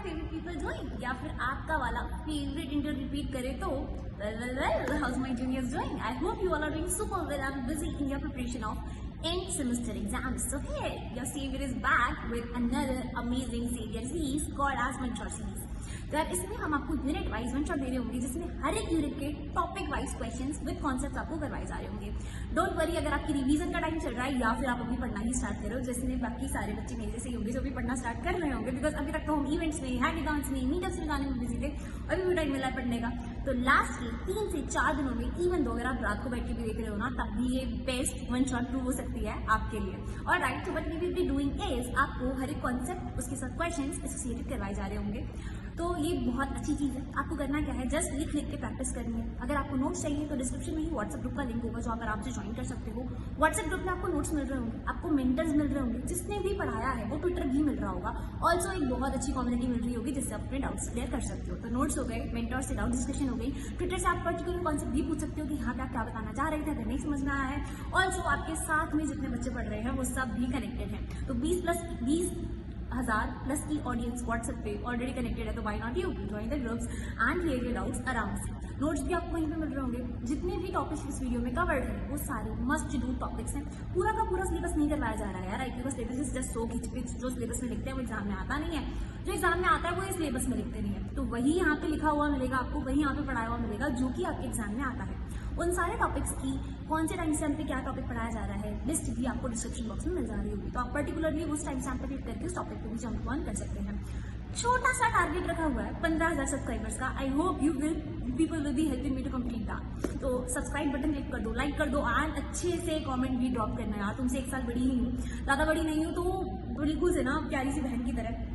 Favourite people doing, या फिर आपका वाला फेवरेट इंटर रिपीट करे तो well, how's my juniors doing? I hope you all are doing super well and busy in your preparation of end semester exams. So here, your savior is back with another amazing savior series called as One Shot series. तो यार इसमें हम आपको unit wise one shot दे रहे होंगे, जिसमें हर एक unit के topic wise questions with concept आपको करवाए जा रहे होंगे. डोंट वरी अगर आपकी रिवीजन का टाइम चल रहा है या फिर आप अभी पढ़ना ही स्टार्ट कर रहे हो, जिसमें बाकी सारे बच्चे मेरे जैसे होंगे जो भी पढ़ना स्टार्ट कर रहे होंगे, बिकॉज अभी तक तो हम इवेंट्स में, हैकाथॉन्स में, मीटअप्स में जाने में बिजी थे, अभी भी टाइम मिला है पढ़ने का. तो लास्ट के 3 से 4 दिनों में, इवन दो अगर आप रात को बैठ के भी देख रहे हो ना, तब भी ये बेस्ट वन शॉट प्रूव हो सकती है आपके लिए. और राइट, तो what we will be doing is आपको हर एक कॉन्सेप्ट उसके साथ क्वेश्चंस एसोसिएटेड करवाए जा रहे होंगे. तो ये बहुत अच्छी चीज़ है. आपको करना क्या है, जस्ट लिख लिख के प्रैक्टिस करनी है. अगर आपको नोट्स चाहिए तो डिस्क्रिप्शन में ही व्हाट्सएप ग्रुप का लिंक होगा, जो आप आराम से ज्वाइन कर सकते हो. व्हाट्सएप ग्रुप में आपको नोट्स मिल रहे होंगे, आपको मेंटर्स मिल रहे होंगे, जिसने भी पढ़ाया है वो ट्विटर भी मिल रहा होगा. ऑल्सो एक बहुत अच्छी कम्युनिटी मिल रही होगी जिससे आप अपने डाउट्स क्लियर कर सकते हो. तो नोट्स हो गए, मेंटर से डाउट डिस्कशन हो गई, ट्विटर से आप पर्टिकुलर कॉन्सेप्ट भी पूछ सकते हो कि यहाँ पे आप क्या बताना चाह रहे थे, अगर नहीं समझ में आया है. ऑल्सो आपके साथ में जितने बच्चे पढ़ रहे हैं वो सब भी कनेक्टेड हैं. तो 20,000 प्लस की ऑडियंस व्हाट्सएप पे ऑलरेडी कनेक्टेड है. तो why not you join the groups and clear your doubts आराम से. नोट्स भी आपको वहीं पे मिल रहे होंगे. जितने भी टॉपिक्स इस वीडियो में कवर्ड हैं वो सारे मस्ट डू टॉपिक्स हैं. पूरा का पूरा सिलेबस नहीं करवाया जा रहा है यार. आईपी का सिलेबस इज जस्ट सो खिचपिच. जो सिलेबस में लिखते हैं वो एग्जाम में आता नहीं है, जो एग्जाम में आता है वो इस सिलेबस में लिखते नहीं है. तो वही यहाँ पे लिखा हुआ मिलेगा आपको, वही यहाँ पे पढ़ाया हुआ मिलेगा जो कि आपके एग्जाम में आता है. उन सारे टॉपिक्स की कौन से टाइम स्टैम्प पे क्या टॉपिक पढ़ाया जा रहा है लिस्ट भी आपको डिस्क्रिप्शन बॉक्स में मिल जा रही होगी. तो आप पर्टिकुलरली उस टाइम स्टैम्प पे क्लिक करके उस टॉपिक को भी जंप ऑन कर सकते हैं. छोटा सा टारगेट रखा हुआ है 15,000 सब्सक्राइबर्स का. I hope you will people will be helping me to complete that. तो सब्सक्राइब बटन क्लिक कर दो, लाइक कर दो एंड अच्छे से कमेंट भी ड्रॉप करना यार. तुमसे 1 साल बड़ी ही हूँ, ज़्यादा बड़ी नहीं हूँ, तो बिल्कुल से ना प्यारी सी बहन की तरह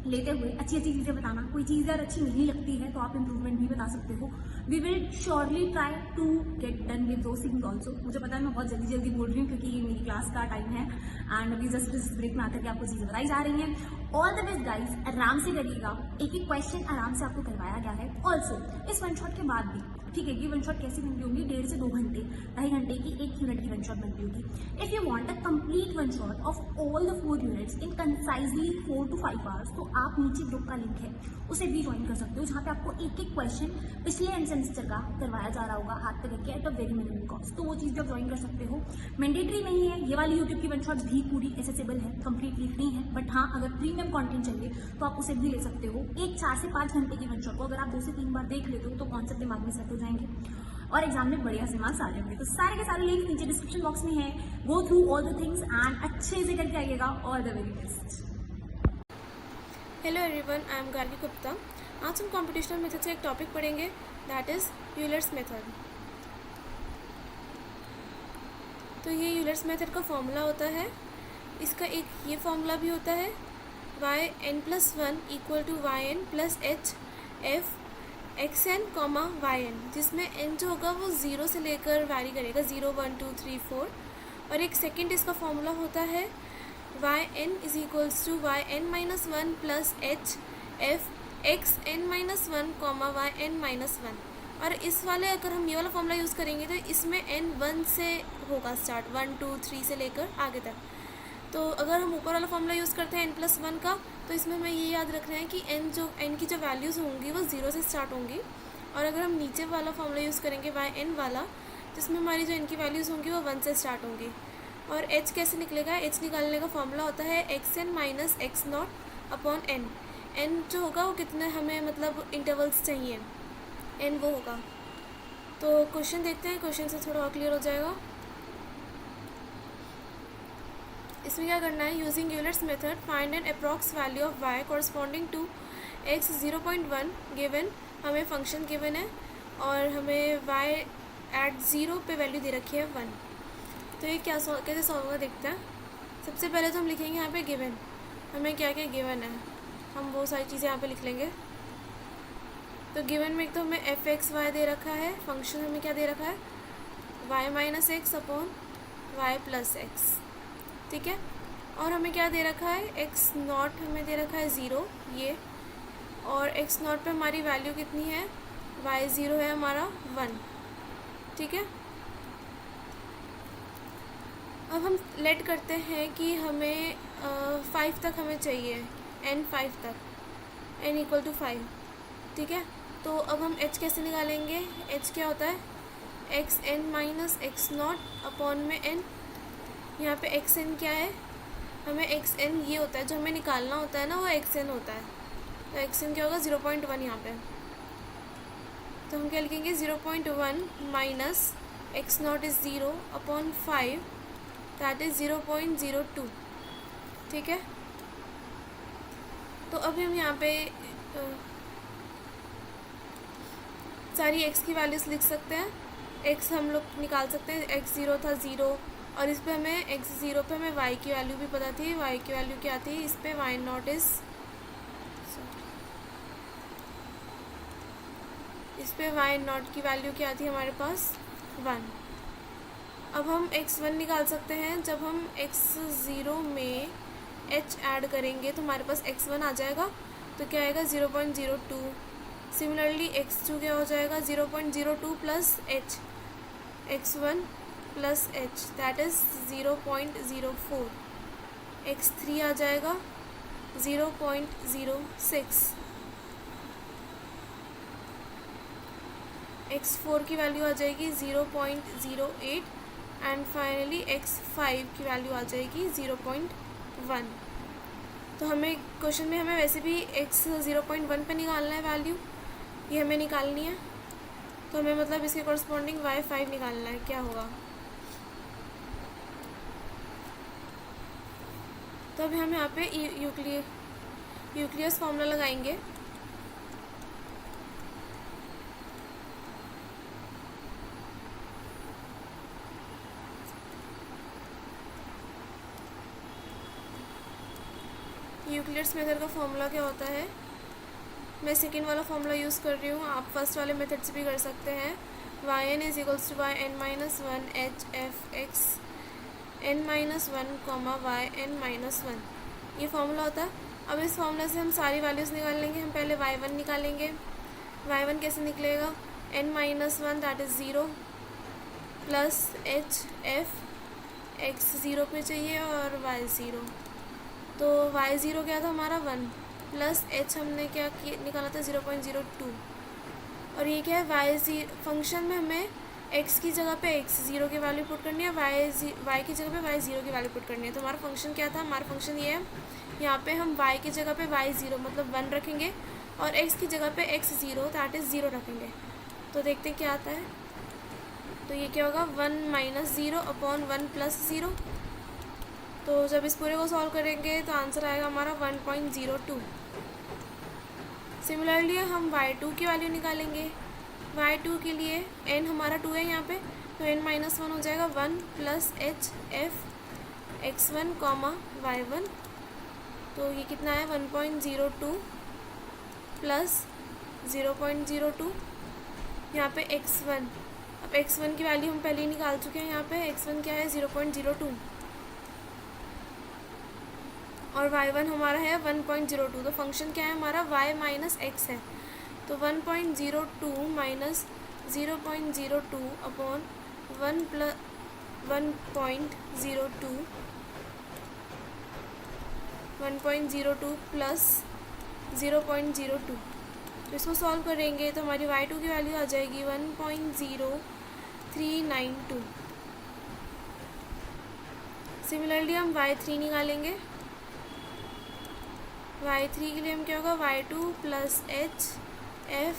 लेते हुए अच्छी अच्छी चीज़ें बताना. कोई चीज़ अगर अच्छी नहीं लगती है तो आप इम्प्रूवमेंट भी बता सकते हो. We will surely try to get done with those things also. मुझे पता है मैं बहुत जल्दी जल्दी बोल रही हूँ क्योंकि ये मेरी क्लास का टाइम है एंड अभी जस्ट इस ब्रेक में आकर के आपको चीज़ें बताई जा रही हैं. ऑल द बेस्ट गाइज, आराम से करिएगा. एक एक क्वेश्चन आराम से आपको करवाया गया है. ऑल्सो इस वन शॉट के बाद भी, ठीक है, ये वन शॉट कैसी बनती होगी, 1.5 से 2 घंटे, 2.5 घंटे की एक यूनिट की वन शॉट बनती होगी. If you want a complete one shot of all the 4 units in concisely 4 to 5 hours, तो आप नीचे ग्रुप का लिंक है उसे भी ज्वाइन कर सकते हो, जहाँ पे आपको एक एक क्वेश्चन पिछले एंड सेमेस्टर का करवाया जा रहा होगा हाथ पे करके at a very minimum cost. तो वो चीज़ भी आप ज्वाइन कर सकते हो. मैंडेटरी नहीं है. ये वाली यूट्यूब की वन शॉट भी पूरी एसेसेबल है, कंप्लीटली फ्री है. बट हाँ, अगर प्रीमियम कंटेंट चाहिए तो आप उसे भी ले सकते हो. एक 4 से 5 घंटे की वन शॉट को अगर आप 2 से 3 बार देख लेते हो तो कॉन्सेप्ट दिमाग में सेट हो जाएंगे और एग्जाम में बढ़िया से मार्क्स आ जाएंगे. तो सारे के सारे लिंक नीचे डिस्क्रिप्शन बॉक्स में है. Go through all the things and अच्छे से करके आइएगा. All the very best. Hello everyone, I am Gargi Gupta. आज हम कॉम्पिटिशनल मेथड से एक टॉपिक पढ़ेंगे, दैट इज़ यूलर्स मेथड. तो ये यूलर्स मेथड का फॉर्मूला होता है. इसका एक ये फॉर्मूला भी होता है, yn+1 = yn + h f xn, yn, जिसमें n जो होगा वो 0 से लेकर वैरी करेगा, 0 1 2 3 4. और एक सेकेंड इसका फॉर्मूला होता है yn = yn-1 + h f xn-1, yn-1. और इस वाले अगर हम ये वाला फॉर्मूला यूज़ करेंगे तो इसमें n 1 से होगा स्टार्ट, 1 2 3 से लेकर आगे तक. तो अगर हम ऊपर वाला फॉर्मूला यूज़ करते हैं n+1 का, तो इसमें हमें ये याद रखना है कि n की जो वैल्यूज़ होंगी वो 0 से स्टार्ट होंगी. और अगर हम नीचे वाला फॉर्मूला यूज़ करेंगे yn वाला, जिसमें हमारी जो n की वैल्यूज़ होंगी वो 1 से स्टार्ट होंगी. और h कैसे निकलेगा, h निकालने का फॉर्मूला होता है xn - x0/n. n जो होगा वो कितने हमें मतलब इंटरवल्स चाहिए, n वो होगा. तो क्वेश्चन देखते हैं, क्वेश्चन से थोड़ा और क्लियर हो जाएगा. इसमें क्या करना है, using Euler's method find an approx value of y corresponding to x 0.1 given. हमें फंक्शन गिवन है और हमें y एट 0 पे वैल्यू दे रखी है 1. तो ये कैसे सॉल्व होगा देखते हैं. सबसे पहले तो हम लिखेंगे यहाँ पे गिवन, हमें क्या क्या गिवन है, हम वो सारी चीज़ें यहाँ पे लिख लेंगे. तो गिवन में एक तो हमें f(x,y) दे रखा है, फंक्शन हमें क्या दे रखा है, y - x/y + x. ठीक है. और हमें क्या दे रखा है, x0 हमें दे रखा है 0 ये, और x0 पे हमारी वैल्यू कितनी है, y0 है हमारा 1. ठीक है. अब हम लेट करते हैं कि हमें 5 तक हमें चाहिए, n 5 तक. n इक्वल टू 5, ठीक है। तो अब हम h कैसे निकालेंगे, h क्या होता है, x n minus x naught upon में n। यहाँ पे एक्स एन क्या है, हमें एक्स एन ये होता है जो हमें निकालना होता है ना, वो एक्स एन होता है। तो एक्स एन क्या होगा 0.1 यहाँ पे, तो हम क्या लिखेंगे 0.1 minus x not is 0 upon 5, that is 0.02, ठीक है। तो अभी हम यहाँ पे सारी x की वैल्यूज़ लिख सकते हैं। x हम लोग निकाल सकते हैं, x0 था 0, और इस पे हमें x0 पे हमें y की वैल्यू भी पता थी, y की वैल्यू क्या थी, इस पे y नॉट इज़, इस पे y नॉट की वैल्यू क्या थी हमारे पास 1। अब हम x1 निकाल सकते हैं, जब हम x0 में h ऐड करेंगे तो हमारे पास x1 आ जाएगा, तो क्या आएगा 0.02। सिमिलरली x2 क्या हो जाएगा 0.02 plus h, x1 plus h that is 0.04, x3 आ जाएगा 0.06, x4 की वैल्यू आ जाएगी 0.08, एंड फाइनली x5 की वैल्यू आ जाएगी 0.1। तो हमें क्वेश्चन में हमें वैसे भी x 0.1 पे निकालना है वैल्यू, ये हमें निकालनी है, तो हमें मतलब इसके कॉरस्पॉन्डिंग y5 निकालना है, क्या होगा। तो अभी हम यहाँ पे यूक्लियस फॉर्मूला लगाएंगे। यूक्लिड्स मेथड का फॉर्मूला क्या होता है, मैं सेकेंड वाला फॉर्मूला यूज़ कर रही हूँ, आप फर्स्ट वाले मेथड से भी कर सकते हैं। Y n is equals to y n minus one h f x n minus one comma y n minus one, ये फॉर्मूला होता है। अब इस फॉर्मूला से हम सारी वैल्यूज़ निकाल लेंगे। हम पहले y1 निकालेंगे, y1 कैसे निकलेगा, n minus one that is 0 plus h f x 0 पे चाहिए और y 0, तो y0 क्या था हमारा 1 प्लस h हमने क्या निकाला था 0.02, और ये क्या है y0 फंक्शन में हमें x की जगह पे x0 की वैल्यू पुट करनी है, y की जगह पे y0 की वैल्यू पुट करनी है। तो हमारा फंक्शन क्या था, हमारा फंक्शन ये है, यहाँ पे हम y की जगह पे y0 मतलब 1 रखेंगे और x की जगह पे x0 दैट इज़ 0 रखेंगे। तो देखते हैं क्या आता है, तो ये क्या होगा 1 माइनस 0 अपॉन 1 प्लस 0। तो जब इस पूरे को सॉल्व करेंगे तो आंसर आएगा हमारा 1.02। सिमिलरली हम y2 की वैल्यू निकालेंगे। y2 के लिए n हमारा 2 है यहाँ पे, तो n माइनस 1 हो जाएगा 1 plus h F x1 comma y1, तो ये कितना है 1.02 प्लस 0.02, यहाँ पे x1, अब x1 की वैल्यू हम पहले ही निकाल चुके हैं, यहाँ पे x1 क्या है 0.02 और y1 हमारा है 1.02, तो फंक्शन क्या है हमारा y माइनस एक्स है, तो 1.02 माइनस 0.02 अपॉन 1 प्लस 1.02 प्लस 0.02, तो इसको सॉल्व करेंगे तो हमारी y2 की वैल्यू आ जाएगी 1.0392। सिमिलरली हम y3 निकालेंगे। y3 के लिए हम क्या होगा y2 plus h f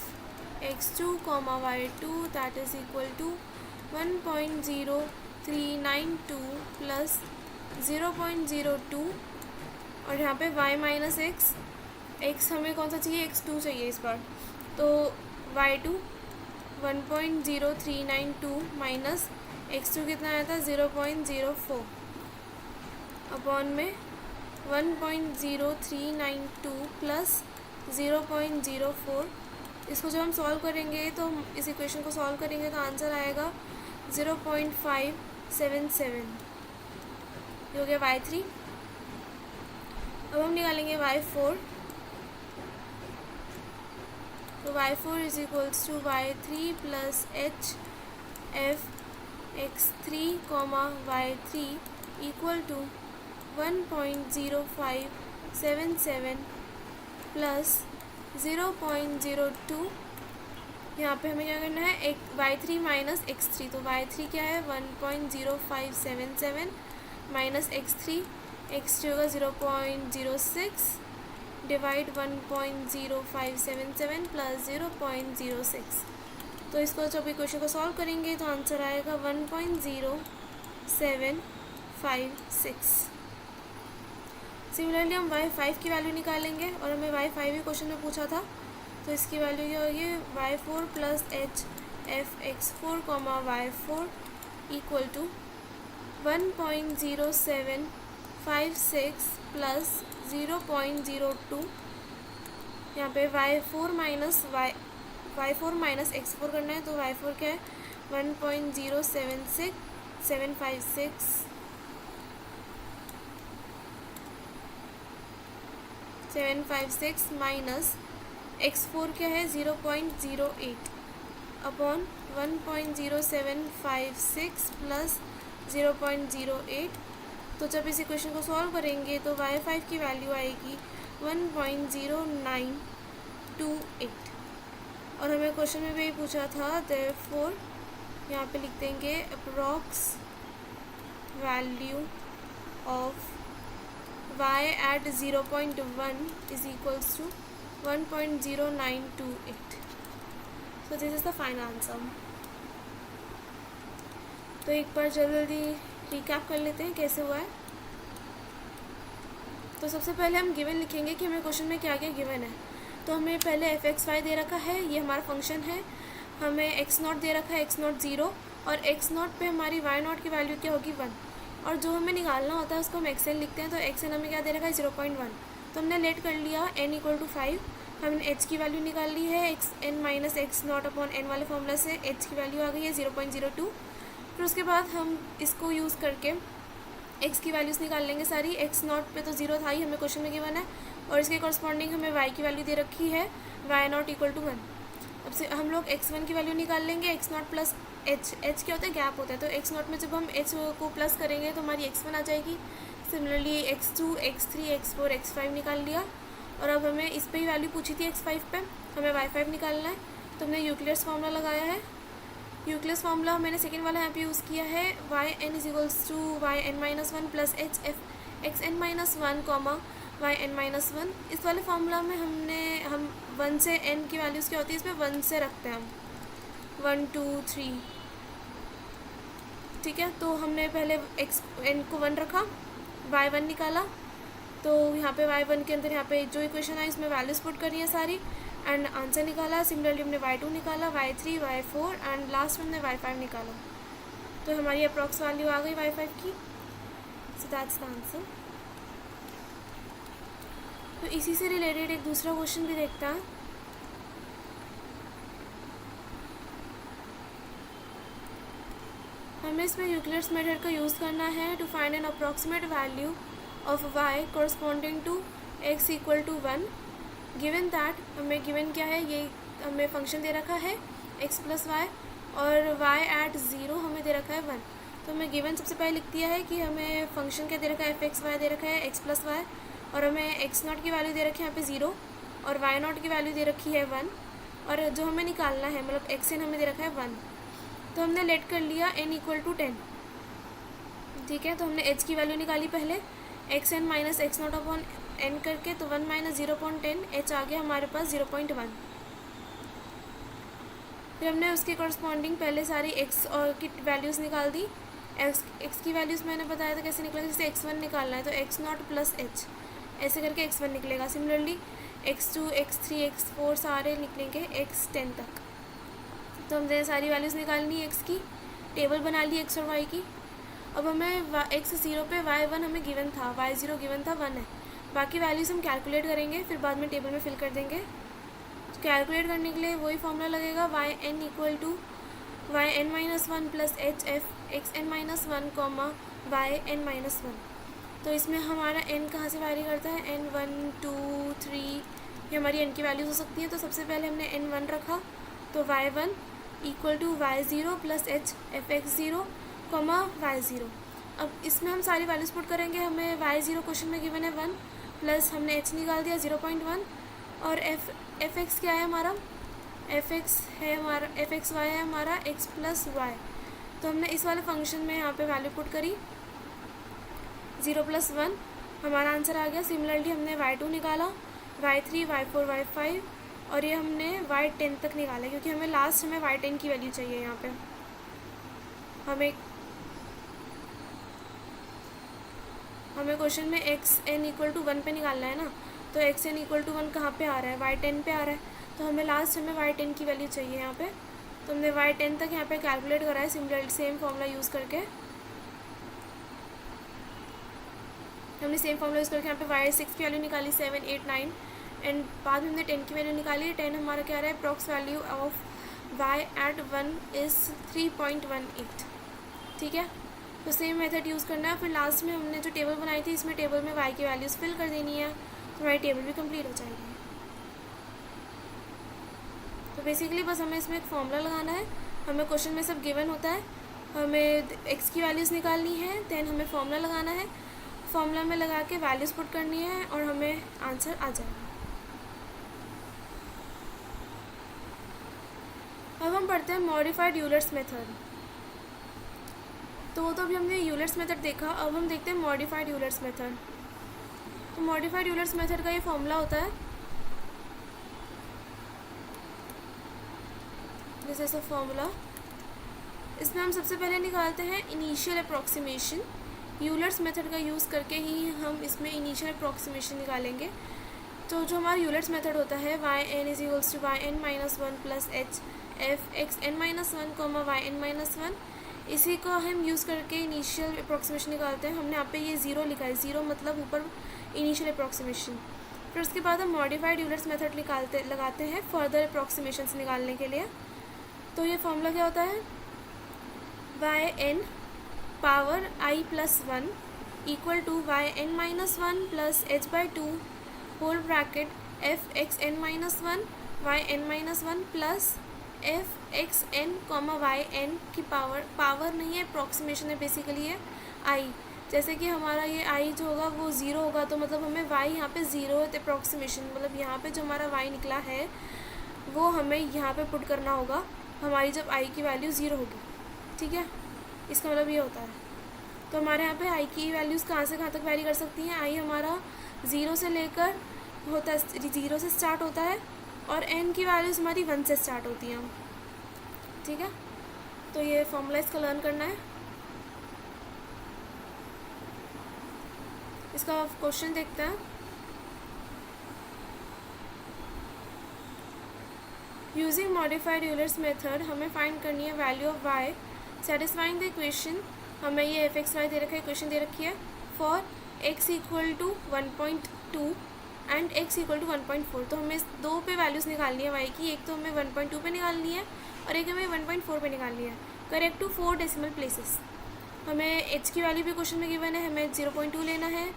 x2 comma y2 that is equal to 1.0392 plus 0.02, और यहाँ पे y माइनस x हमें कौन सा चाहिए x2 चाहिए इस बार, तो y2 1.0392 माइनस x2 कितना आया था 0.04 अपॉन में 1.0392 प्लस 0.04, इसको जब हम सॉल्व करेंगे तो इस इक्वेशन को सॉल्व करेंगे तो आंसर आएगा 0.577, ये हो गया y3। अब हम निकालेंगे y4, तो y4 is equals to y3 plus h f x3 comma y3 equal to 1.0577 plus 0.02, यहाँ पे हमें क्या करना है, एक y3 माइनस x3, तो y3 क्या है 1.0577 माइनस x3 होगा 0.06 डिवाइड 1.0577 प्लस 0.06। तो इसको जब इक्वेशन को सॉल्व करेंगे तो आंसर आएगा 1.0756। सिमिलरली हम y5 की वैल्यू निकालेंगे और हमें y5 ही क्वेश्चन में पूछा था, तो इसकी वैल्यू क्या होगी, y4 plus h f x4 comma y4 equal to 1.0756 plus 0.02। यहाँ पे y4 माइनस x4 करना है, तो y4 क्या है 1.0756 माइनस x4 क्या है 0.08 अपॉन 1.0756 प्लस 0.08। तो जब इस इक्वेशन को सॉल्व करेंगे तो y5 की वैल्यू आएगी 1.0928। और हमें क्वेश्चन में भी यही पूछा था, देयरफॉर यहाँ पे लिख देंगे approx value of y at 0.1 is equals to 1.0928. So this is the final answer. तो एक बार जल्दी रिकैप कर लेते हैं कैसे हुआ है। तो सबसे पहले हम गिवन लिखेंगे कि हमें क्वेश्चन में क्या क्या गिवन है। तो हमें पहले fxy दे रखा है, ये हमारा फंक्शन है, हमें x0 दे रखा है, x0 0, और x0 पे हमारी y0 की वैल्यू क्या होगी 1, और जो हमें निकालना होता है उसको हम xn लिखते हैं। तो xn हमें क्या दे रखा है 0.1, तो हमने लेट कर लिया n इक्वल टू 5, हमने h की वैल्यू निकाल ली है xn minus x0 upon n वाले फॉर्मूला से h की वैल्यू आ गई है 0.02। फिर उसके बाद हम इसको यूज़ करके x की वैल्यूज़ निकाल लेंगे सारी। x0 पे तो 0 था ही, हमें क्वेश्चन में गिवन है, और इसके कॉरस्पॉन्डिंग हमें y की वैल्यू दे रखी है y0 इक्वल टू 1। अब से हम लोग x1 की वैल्यू निकाल लेंगे, x0 प्लस h क्या होता है, गैप होता है, तो x0 में जब हम h को प्लस करेंगे तो हमारी x1 आ जाएगी। Similarly x2 x3 x4 x5 निकाल लिया, और अब हमें इस पे ही वैल्यू पूछी थी x5 पे, हमें y5 निकालना है, तो हमने यूक्लिड्स फार्मूला लगाया है। यूक्लिड्स फार्मूला मैंने सेकेंड वाला यहाँ पे यूज़ किया है, yn is equals to yn-1 plus h f xn-1 comma yn-1। इस वाले फार्मूला में हम 1 से n की वैल्यूज़ क्या होती है, इसमें 1 से रखते हैं हम 1 2 3, ठीक है। तो हमने पहले n को 1 रखा, y1 निकाला, तो यहाँ पे y1 के अंदर यहाँ पे जो इक्वेशन है इसमें वैल्यूज़ पुट करी है सारी, एंड आंसर निकाला। सिमिलरली हमने y2 निकाला, y3 y4 एंड लास्ट में हमने y5 निकाला, तो हमारी अप्रॉक्स वैल्यू आ गई y5 की। So that's the answer. तो इसी से रिलेटेड एक दूसरा क्वेश्चन भी देखता है। हमें इसमें यूक्लिड्स मेथड का यूज़ करना है to find an approximate value of y corresponding to x equal to 1। Given that हमें गिवन क्या है, ये हमें फंक्शन दे रखा है x प्लस वाई, और y एट 0 हमें दे रखा है 1। तो हमें गिवन सबसे पहले लिख दिया है कि हमें फंक्शन क्या दे रखा है, f(x, y) दे रखा है x प्लस वाई, और हमें x0 की वैल्यू दे रखी है यहाँ पे 0, और y0 की वैल्यू दे रखी है 1, और जो हमें निकालना है मतलब xn हमें दे रखा है 1। तो हमने लेट कर लिया n इक्वल टू 10, ठीक है। तो हमने h की वैल्यू निकाली पहले, xn minus x0 upon n करके, तो 1 माइनस 0.10 h आ गया हमारे पास 0.1। फिर हमने उसके कॉरस्पॉन्डिंग पहले सारी x और की वैल्यूज़ निकाल दी। x की वैल्यूज़ मैंने बताया था कैसे निकलेगा, जैसे x1 निकालना है तो x0 प्लस h ऐसे करके x1 निकलेगा। सिमिलरली x2 x3 x4 सारे निकलेंगे x10 तक। तो हमने सारी वैल्यूज़ निकालनी x की, टेबल बना ली x और y की। अब हमें x0 पे y1 हमें गिवन था, y0 गिवन था 1 है, बाकी वैल्यूज़ हम कैलकुलेट करेंगे, फिर बाद में टेबल में फिल कर देंगे। तो कैलकुलेट करने के लिए वही फॉर्मूला लगेगा, yn equal to yn-1 plus h f xn-1 comma yn-1। तो इसमें हमारा n कहाँ से वैरी करता है, n 1 2 3, ये हमारी n की वैल्यूज़ हो सकती है। तो सबसे पहले हमने n1 रखा, तो y1 equal to y0 plus h fx0 comma y0। अब इसमें हम सारी वैल्यूज़ पुट करेंगे, हमें y0 क्वेश्चन में गिवन है 1, प्लस हमने h निकाल दिया 0.1, और एफ एक्स क्या है हमारा, एफ एक्स वाई है हमारा एक्स प्लस वाई। तो हमने इस वाले फंक्शन में यहाँ पे वैल्यू पुट करी 0 + 1, हमारा आंसर आ गया। सिमिलरली हमने y2 निकाला, y3, y4, y5 और ये हमने y10 तक निकाला क्योंकि हमें लास्ट में y10 की वैल्यू चाहिए। यहाँ पे हमें क्वेश्चन में xn = 1 पे निकालना है ना, तो xn = 1 कहाँ पे आ रहा है, y10 पे आ रहा है। तो हमें y10 की वैल्यू चाहिए यहाँ पे। तो हमने y10 तक यहाँ पे कैलकुलेट करा है सिमिलरली सेम फॉर्मूला यूज़ करके। हमने सेम फॉर्मूला यूज़ करके यहाँ पे y6 की वैल्यू निकाली 7, 8, 9 एंड बाद में हमने 10 की वैल्यू निकाली। 10 हमारा क्या रहा है, approx value of y at 1 is 3.18। ठीक है, तो सेम मेथड यूज़ करना है। फिर लास्ट में हमने जो टेबल बनाई थी इसमें टेबल में y की वैल्यूज़ फिल कर देनी है, तो हमारी टेबल भी कंप्लीट हो जाएगी। तो बेसिकली बस हमें इसमें एक फॉर्मूला लगाना है। हमें क्वेश्चन में सब गिवन होता है, हमें x की वैल्यूज़ निकालनी है, देन हमें फॉर्मूला लगाना है, फॉर्मूला में लगा के वैल्यूज़ पुट करनी है और हमें आंसर आ जाएगा। अब हम पढ़ते हैं मॉडिफाइड यूलर्स मेथड। तो अभी हमने यूलर्स मेथड देखा, अब हम देखते हैं मॉडिफाइड यूलर्स मेथड। तो मॉडिफाइड यूलर्स मेथड का ये फॉर्मूला होता है, दिस इज अ फॉर्मूला। इसमें हम सबसे पहले निकालते हैं इनिशियल अप्रॉक्सीमेशन। यूलर्स मेथड का यूज़ करके ही हम इसमें इनिशियल अप्रॉक्सीमेशन निकालेंगे। तो जो हमारा यूलर्स मेथड होता है yn = yn - 1 + h f xn - 1, yn - 1, इसी को हम यूज़ करके इनिशियल अप्रॉक्सीमेशन निकालते हैं। हमने यहाँ पे ये 0 लिखा है, 0 मतलब ऊपर इनिशियल अप्रॉक्सीमेशन। फिर उसके बाद हम मॉडिफाइड यूलर्स मेथड लगाते हैं फर्दर अप्रॉक्सीमेशंस निकालने के लिए। तो ये फॉर्मूला क्या होता है, yn power I + 1 = yn - 1 + h/2 whole bracket f xn - 1 yn - 1 plus f xn, yn की पावर नहीं है, अप्रॉक्सीमेशन है बेसिकली है I। जैसे कि हमारा ये I जो होगा वो 0 होगा, तो मतलब हमें y यहाँ पे 0 है, अप्रॉक्सीमेशन मतलब यहाँ पे जो हमारा y निकला है वो हमें यहाँ पे पुट करना होगा हमारी जब I की वैल्यू 0 होगी। ठीक है, इसका मतलब ये होता है। तो हमारे यहाँ पे I की वैल्यूज़ कहाँ से कहाँ तक वैरी कर सकती हैं। I हमारा 0 से लेकर होता है, 0 से स्टार्ट होता है और n की वैल्यूज़ हमारी 1 से स्टार्ट होती हैं। ठीक है, तो ये फॉर्मूला इसका लर्न करना है। इसका क्वेश्चन देखते हैं। यूजिंग मॉडिफाइड यूलर्स मेथड हमें फाइंड करनी है value of y satisfying the equation. हमें ये f x y दे रखा है, इक्वेशन दे रखी है फॉर x = 1.2 एंड x = 1.4। तो हमें इस दो पे वैल्यूज़ निकालनी है y की, एक तो हमें 1.2 पे निकालनी है और एक हमें 1.4 पे निकालनी है। Correct to 4 decimal places. हमें h की वैल्यू भी क्वेश्चन में गिवन है, हमें 0.2 लेना है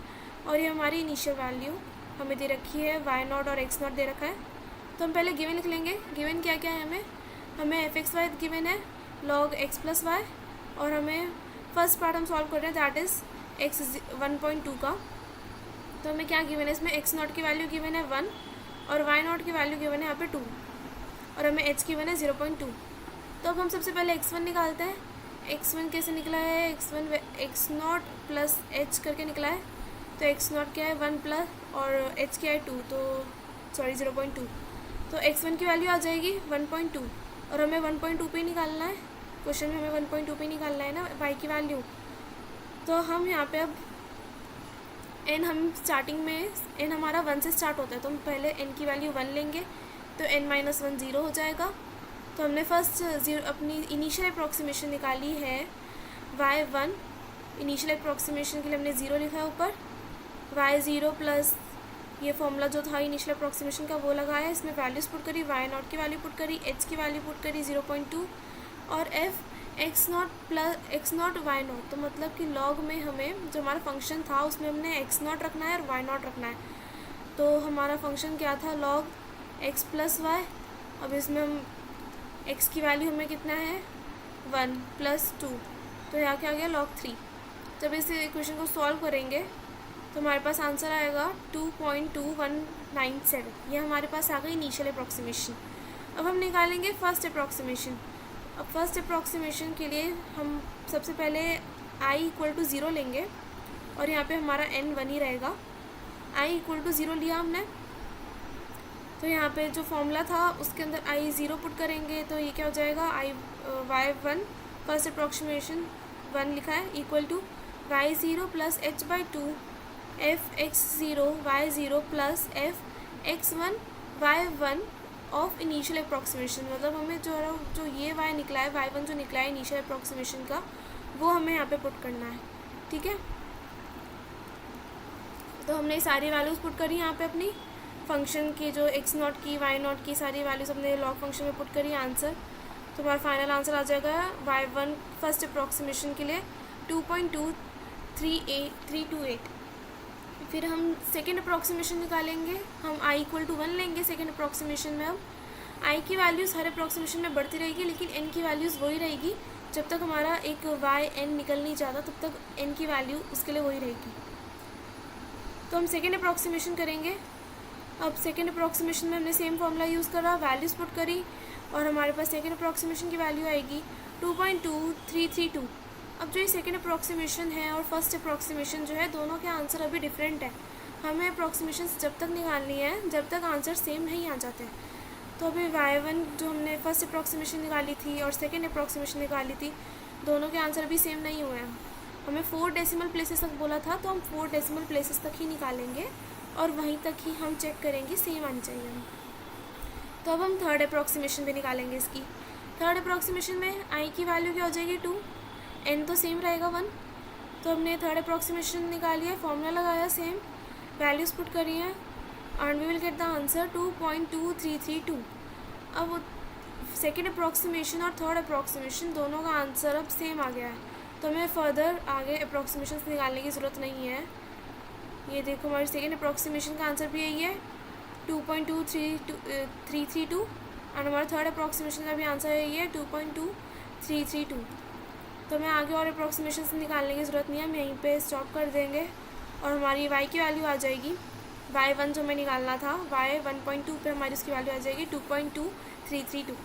और ये हमारी इनिशियल वैल्यू हमें दे रखी है, y0 और x0 दे रखा है। तो हम पहले गिवन लिख लेंगे। गिवन क्या क्या है, हमें f x y गिवन है log x + y और हमें फर्स्ट पार्ट हम सॉल्व कर रहे हैं दैट इज़ x 1.2 का। तो हमें क्या गिवन है, इसमें x0 की वैल्यू गिवन है 1 और y0 की वैल्यू गिवन है यहाँ पे 2 और हमें h गिवन है 0.2। तो अब हम सबसे पहले x1 निकालते हैं। x1 कैसे निकला है, x0 + h करके निकला है। तो x0 क्या है 1 प्लस और h क्या है 2, तो सॉरी 0.2। तो x1 की वैल्यू आ जाएगी 1.2 और हमें 1.2 पे निकालना है। क्वेश्चन में हमें 1.2 पे निकालना है ना y की वैल्यू। तो हम यहाँ पे अब n हम स्टार्टिंग में n हमारा 1 से स्टार्ट होता है, तो हम पहले n की वैल्यू 1 लेंगे तो n - 1 0 हो जाएगा। तो हमने फर्स्ट अपनी इनिशियल अप्रॉक्सीमेशन निकाली है y1। इनिशियल अप्रॉक्सीमेशन के लिए हमने 0 लिखा है ऊपर, y0 प्लस ये फॉर्मूला जो था इनिशियल अप्रॉक्सीमेशन का वो लगाया, इसमें वैल्यूज़ पुट करी, y0 की वैल्यू पुट करी, h की वैल्यू पुट करी 0.2 और f x0 plus x0 y0। तो मतलब कि लॉग में हमें जो हमारा फंक्शन था उसमें हमने x0 रखना है और y0 रखना है। तो हमारा फंक्शन क्या था, log x + y। अब इसमें हम x की वैल्यू हमें कितना है 1 + 2, तो यहाँ क्या आ गया log 3। जब इस इक्वेशन को सॉल्व करेंगे तो हमारे पास आंसर आएगा 2.21 97। ये हमारे पास आ गई इनिशियल अप्रॉक्सीमेशन। अब हम निकालेंगे फर्स्ट अप्रॉक्सीमेशन। अब फर्स्ट अप्रॉक्सीमेशन के लिए हम सबसे पहले i = 0 लेंगे और यहाँ पे हमारा n 1 ही रहेगा। i = 0 लिया हमने, तो यहाँ पे जो फॉर्मूला था उसके अंदर i 0 पुट करेंगे, तो ये क्या हो जाएगा, y1 फर्स्ट अप्रॉक्सीमेशन 1 लिखा है equal to y0 + h/2 f(x0) y0 + f(x1) y1 of initial approximation. मतलब हमें जो ये y निकला है, y1 जो निकला है इनिशियल अप्रॉक्सीमेशन का, वो हमें यहाँ पे पुट करना है। ठीक है, तो हमने सारी वैल्यूज़ पुट करी यहाँ पे अपनी फंक्शन की, जो x0 की y0 की सारी वैल्यूज़ हमने लॉग फंक्शन में पुट करी आंसर। तो हमारा फाइनल आंसर आ जाएगा y1 फर्स्ट अप्रॉक्सीमेशन के लिए 2.2328। फिर हम सेकेंड अप्रॉक्सीमेशन निकालेंगे। हम i = 1 लेंगे सेकेंड अप्रॉक्सीमेशन में। हम i की वैल्यूज़ हर अप्रॉक्सीमेशन में बढ़ती रहेगी, लेकिन n की वैल्यूज़ वही रहेगी। जब तक हमारा एक y n निकल नहीं जाता तब तक n की वैल्यू उसके लिए वही रहेगी। तो हम सेकेंड अप्रॉक्सीमेशन करेंगे। अब सेकेंड अप्रॉक्सीमेशन में हमने सेम फॉर्मूला यूज़ करा, वैल्यूज़ पुट करी और हमारे पास सेकेंड अप्रॉक्सीमेशन की वैल्यू आएगी 2.2332। अब जो ये सेकेंड अप्रॉक्सीमेशन है और फर्स्ट अप्रॉक्सीमेशन जो है, दोनों के आंसर अभी डिफरेंट है। हमें अप्रॉक्सीमेशन जब तक निकालनी है जब तक आंसर सेम नहीं आ जाते। तो अभी y1 जो हमने फर्स्ट अप्रॉक्सीमेशन निकाली थी और सेकेंड अप्रॉक्सीमेशन निकाली थी, दोनों के आंसर अभी सेम नहीं हुए हैं। हमें 4 डेसिमल प्लेसेस तक बोला था, तो हम 4 डेसिमल प्लेसेस तक ही निकालेंगे और वहीं तक ही हम चेक करेंगे सेम आनी चाहिए हमें। तो अब हम थर्ड अप्रॉक्सीमेशन भी निकालेंगे इसकी। थर्ड अप्रॉक्सीमेशन में i की वैल्यू क्या हो जाएगी 2, n तो सेम रहेगा 1। तो हमने थर्ड अप्रॉक्सीमेशन निकाली है, फॉर्मूला लगाया सेम, वैल्यूज़ पुट करी है and we will get the answer 2.2332। अब सेकेंड अप्रॉक्सीमेशन और थर्ड अप्रॉक्सीमेशन दोनों का आंसर अब सेम आ गया है, तो हमें फर्दर आगे अप्रॉक्सीमेशन निकालने की ज़रूरत नहीं है। ये देखो हमारी सेकेंड अप्रॉक्सीमेशन का आंसर भी यही है 2.2332 एंड हमारा थर्ड अप्रॉक्सीमेशन का भी आंसर यही है 2.2332। तो हमें आगे और अप्रॉक्सीमेशन से निकालने की ज़रूरत नहीं है, हम यहीं पे स्टॉप कर देंगे और हमारी y की वैल्यू आ जाएगी, y1 जो हमें निकालना था y1.2 पे हमारी उसकी वैल्यू आ जाएगी 2.2332।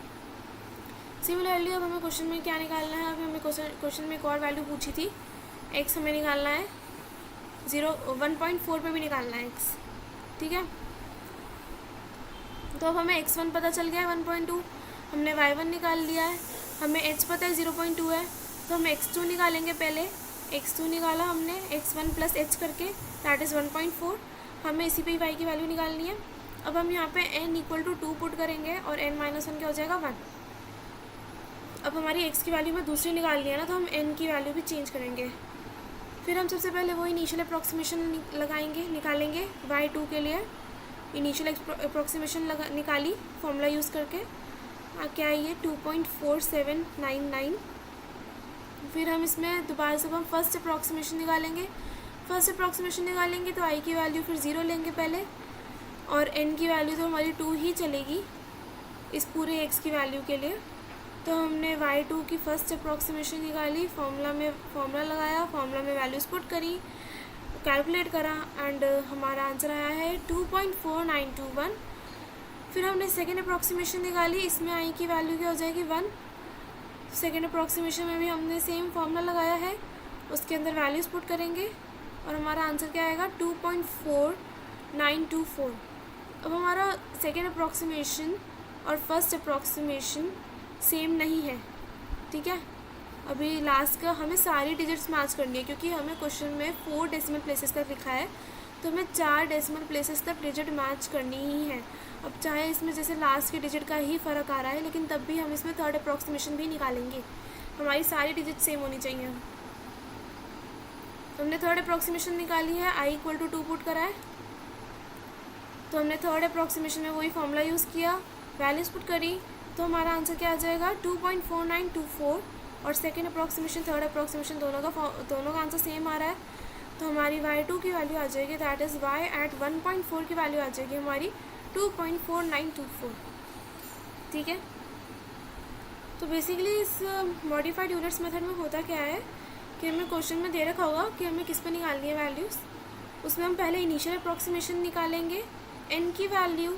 सिमिलरली अब हमें क्वेश्चन में क्या निकालना है, अभी हमें क्वेश्चन में एक और वैल्यू पूछी थी, x हमें निकालना है 1.4 पे भी निकालना है x। ठीक है, तो अब हमें x1 पता चल गया है 1.2, हमने y1 निकाल लिया है, हमें h पता है 0.2 है, तो हम x2 निकालेंगे। पहले x2 निकाला हमने x1 + h करके, दैट इज़ 1.4। हमें इसी पे ही y की वैल्यू निकालनी है। अब हम यहाँ पे n = 2 पुट करेंगे और n - 1 क्या हो जाएगा 1। अब हमारी x की वैल्यू में दूसरी निकालनी है ना, तो हम n की वैल्यू भी चेंज करेंगे। फिर हम सबसे पहले वो इनिशियल अप्रॉक्सीमेशन निकालेंगे y2 के लिए। इनिशियल अप्रॉक्सीमेशन निकाली फॉर्मूला यूज़ करके, क्या है ये 2.4799। फिर हम इसमें दोबारा से हम फर्स्ट अप्रॉक्सीमेशन निकालेंगे। फर्स्ट अप्रॉक्सीमेशन निकालेंगे तो i की वैल्यू फिर 0 लेंगे पहले, और n की वैल्यू तो हमारी 2 ही चलेगी इस पूरे x की वैल्यू के लिए। तो हमने y2 की फर्स्ट अप्रॉक्सीमेशन निकाली, फॉर्मूला लगाया, फॉर्मूला में वैल्यूज़ पुट करी, कैलकुलेट करा एंड हमारा आंसर आया है 2.4921। फिर हमने सेकेंड अप्रॉक्सीमेशन निकाली, इसमें i की वैल्यू क्या हो जाएगी 1। सेकेंड अप्रॉक्सीमेशन में भी हमने सेम फॉर्मूला लगाया है, उसके अंदर वैल्यूज़ पुट करेंगे और हमारा आंसर क्या आएगा 2.4924। अब हमारा सेकेंड अप्रॉक्सीमेशन और फर्स्ट अप्रॉक्सीमेशन सेम नहीं है। ठीक है, अभी लास्ट का हमें सारी डिजिट्स मैच करनी है, क्योंकि हमें क्वेश्चन में 4 डेसिमल प्लेसेस तक लिखा है, तो हमें 4 डेसिमल प्लेसेस तक डिजिट मैच करनी ही है। अब चाहे इसमें जैसे लास्ट के डिजिट का ही फ़र्क आ रहा है, लेकिन तब भी हम इसमें थर्ड अप्रॉक्सीमेशन भी निकालेंगे, हमारी सारी डिजिट सेम होनी चाहिए। तो हमने थर्ड अप्रॉक्सीमेशन निकाली है, i = 2 पुट करा है, तो हमने थर्ड अप्रॉक्सीमेशन में वही फॉर्मूला यूज़ किया, वैल्यूज़ पुट करी, तो हमारा आंसर क्या आ जाएगा 2.4924। और सेकेंड अप्रॉक्सीमेशन थर्ड अप्रॉक्सीमेशन दोनों का आंसर सेम आ रहा है, तो हमारी y2 की वैल्यू आ जाएगी, दैट इज़ y at 1.4 की वैल्यू आ जाएगी हमारी 2.4924। ठीक है, तो बेसिकली इस मॉडिफाइड यूलर्स मेथड में होता क्या है कि हमें क्वेश्चन में दे रखा होगा कि हमें किस पे निकालनी है वैल्यूज़, उसमें हम पहले इनिशियल अप्रॉक्सीमेशन निकालेंगे n की वैल्यू,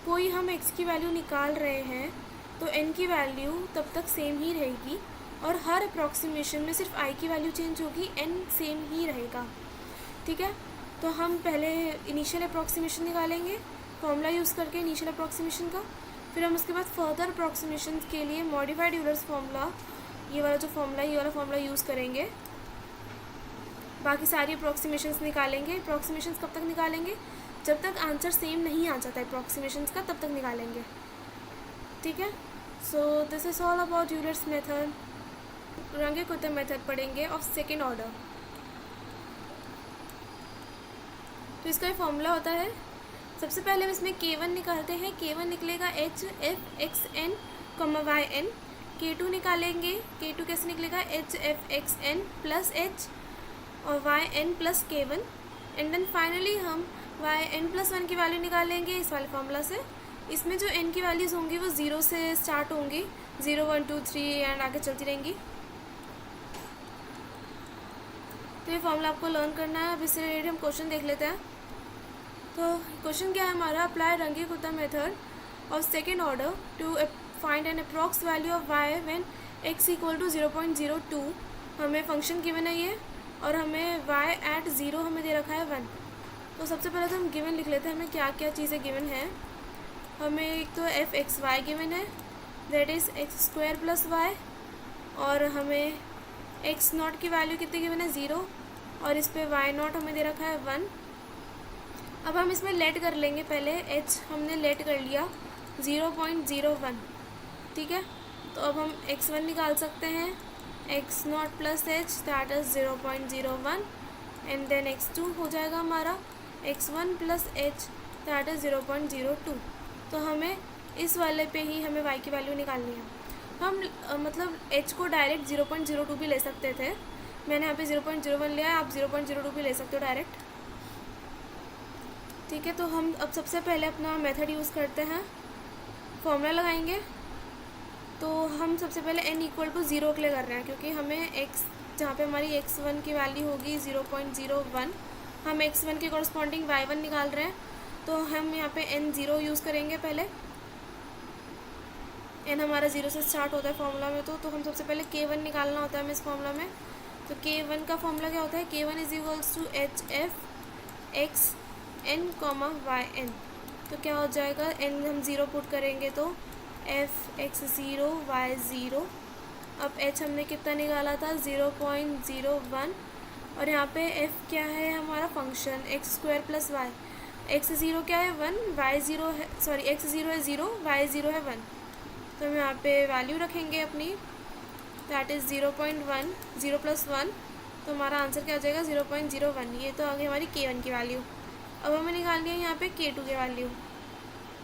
कोई हम x की वैल्यू निकाल रहे हैं तो n की वैल्यू तब तक सेम ही रहेगी और हर अप्रॉक्सीमेशन में सिर्फ i की वैल्यू चेंज होगी, n सेम ही रहेगा। ठीक है, तो हम पहले इनिशियल अप्रॉक्सीमेशन निकालेंगे फॉर्मूला यूज़ करके इनिशियल अप्रॉक्सीमेशन का, फिर हम उसके बाद फर्दर अप्रॉक्सीमेशन के लिए मॉडिफाइड यूलर्स फॉर्मूला, ये वाला जो फॉर्मूला, ये वाला फॉर्मूला यूज़ करेंगे। बाकी सारी अप्रॉक्सीमेशंस निकालेंगे। अप्रॉक्सीमेशंस कब तक निकालेंगे? जब तक आंसर सेम नहीं आ जाता है अप्रॉक्सीमेशंस का, तब तक निकालेंगे। ठीक है, so this is all about Euler's method. Runge Kutta method पढ़ेंगे ऑफ सेकेंड ऑर्डर। तो इसका ये फॉर्मूला होता है, सबसे पहले हम इसमें k1 निकालते हैं। k1 निकलेगा h f x n, y n। k2 निकालेंगे, k2 कैसे निकलेगा? h f x n plus h और y n plus k1। And then finally हम y n प्लस 1 की वैल्यू निकालेंगे इस वाले फॉर्मूला से। इसमें जो n की वैल्यूज़ होंगी वो 0 से स्टार्ट होंगी, 0 1 2 3 एंड आगे चलती रहेंगी। तो ये फॉर्मूला आपको लर्न करना है। अब इससे रिलेटेड हम क्वेश्चन देख लेते हैं। तो क्वेश्चन क्या है हमारा? Apply Runge Kutta method of second order to find an approx value of y when x equal to 0.02। हमें फंक्शन गिवन है ये, और हमें y एट 0 हमें दे रखा है 1। तो सबसे पहले तो हम गिवन लिख लेते हैं, हमें क्या क्या चीज़ें गिवन है। हमें एक तो एफ एक्स वाई गिवन है, that is x square plus y, और हमें एक्स नॉट की वैल्यू कितनी गिवन है? 0, और इस पर वाई नॉट हमें दे रखा है 1। अब हम इसमें लेट कर लेंगे, पहले h हमने लेट कर लिया 0.01। ठीक है, तो अब हम x1 निकाल सकते हैं, x naught plus h that is 0.01, and then x2 हो जाएगा हमारा x1 plus h that is 0.02। तो हमें इस वाले पे ही हमें y की वैल्यू निकालनी है। हम मतलब h को डायरेक्ट 0.02 भी ले सकते थे, मैंने यहाँ पे 0.01 लिया है, आप 0.02 भी ले सकते हो डायरेक्ट। ठीक है, तो हम अब सबसे पहले अपना मेथड यूज़ करते हैं, फॉर्मूला लगाएंगे। तो हम सबसे पहले n इक्वल टू 0 के लिए कर रहे हैं, क्योंकि हमें x, जहाँ पे हमारी x1 की वैल्यू होगी 0.01, हम x1 के कॉरस्पॉन्डिंग y1 निकाल रहे हैं। तो हम यहाँ पे n 0 यूज़ करेंगे पहले। n हमारा 0 से स्टार्ट होता है फॉर्मूला में, तो हम सबसे पहले k1 निकालना होता है हमें इस फॉर्मूला में। तो k1 का फॉर्मूला क्या होता है? k1 is equals to h f x n y n। तो क्या हो जाएगा? n हम 0 पुट करेंगे तो f x 0 y 0। अब h हमने कितना निकाला था? 0.01, और यहाँ पे f क्या है हमारा function? X square plus y. x 0 क्या है? 1, y 0 है, सॉरी x 0 है 0, y 0 है 1। तो हम यहाँ पे वैल्यू रखेंगे अपनी, दैट इज़ 0.1, 0 प्लस 1, तो हमारा आंसर क्या हो जाएगा? 0.01। ये तो आ गई हमारी k1 की वैल्यू। अब हमें निकालनी है यहाँ पे k2 की वैल्यू।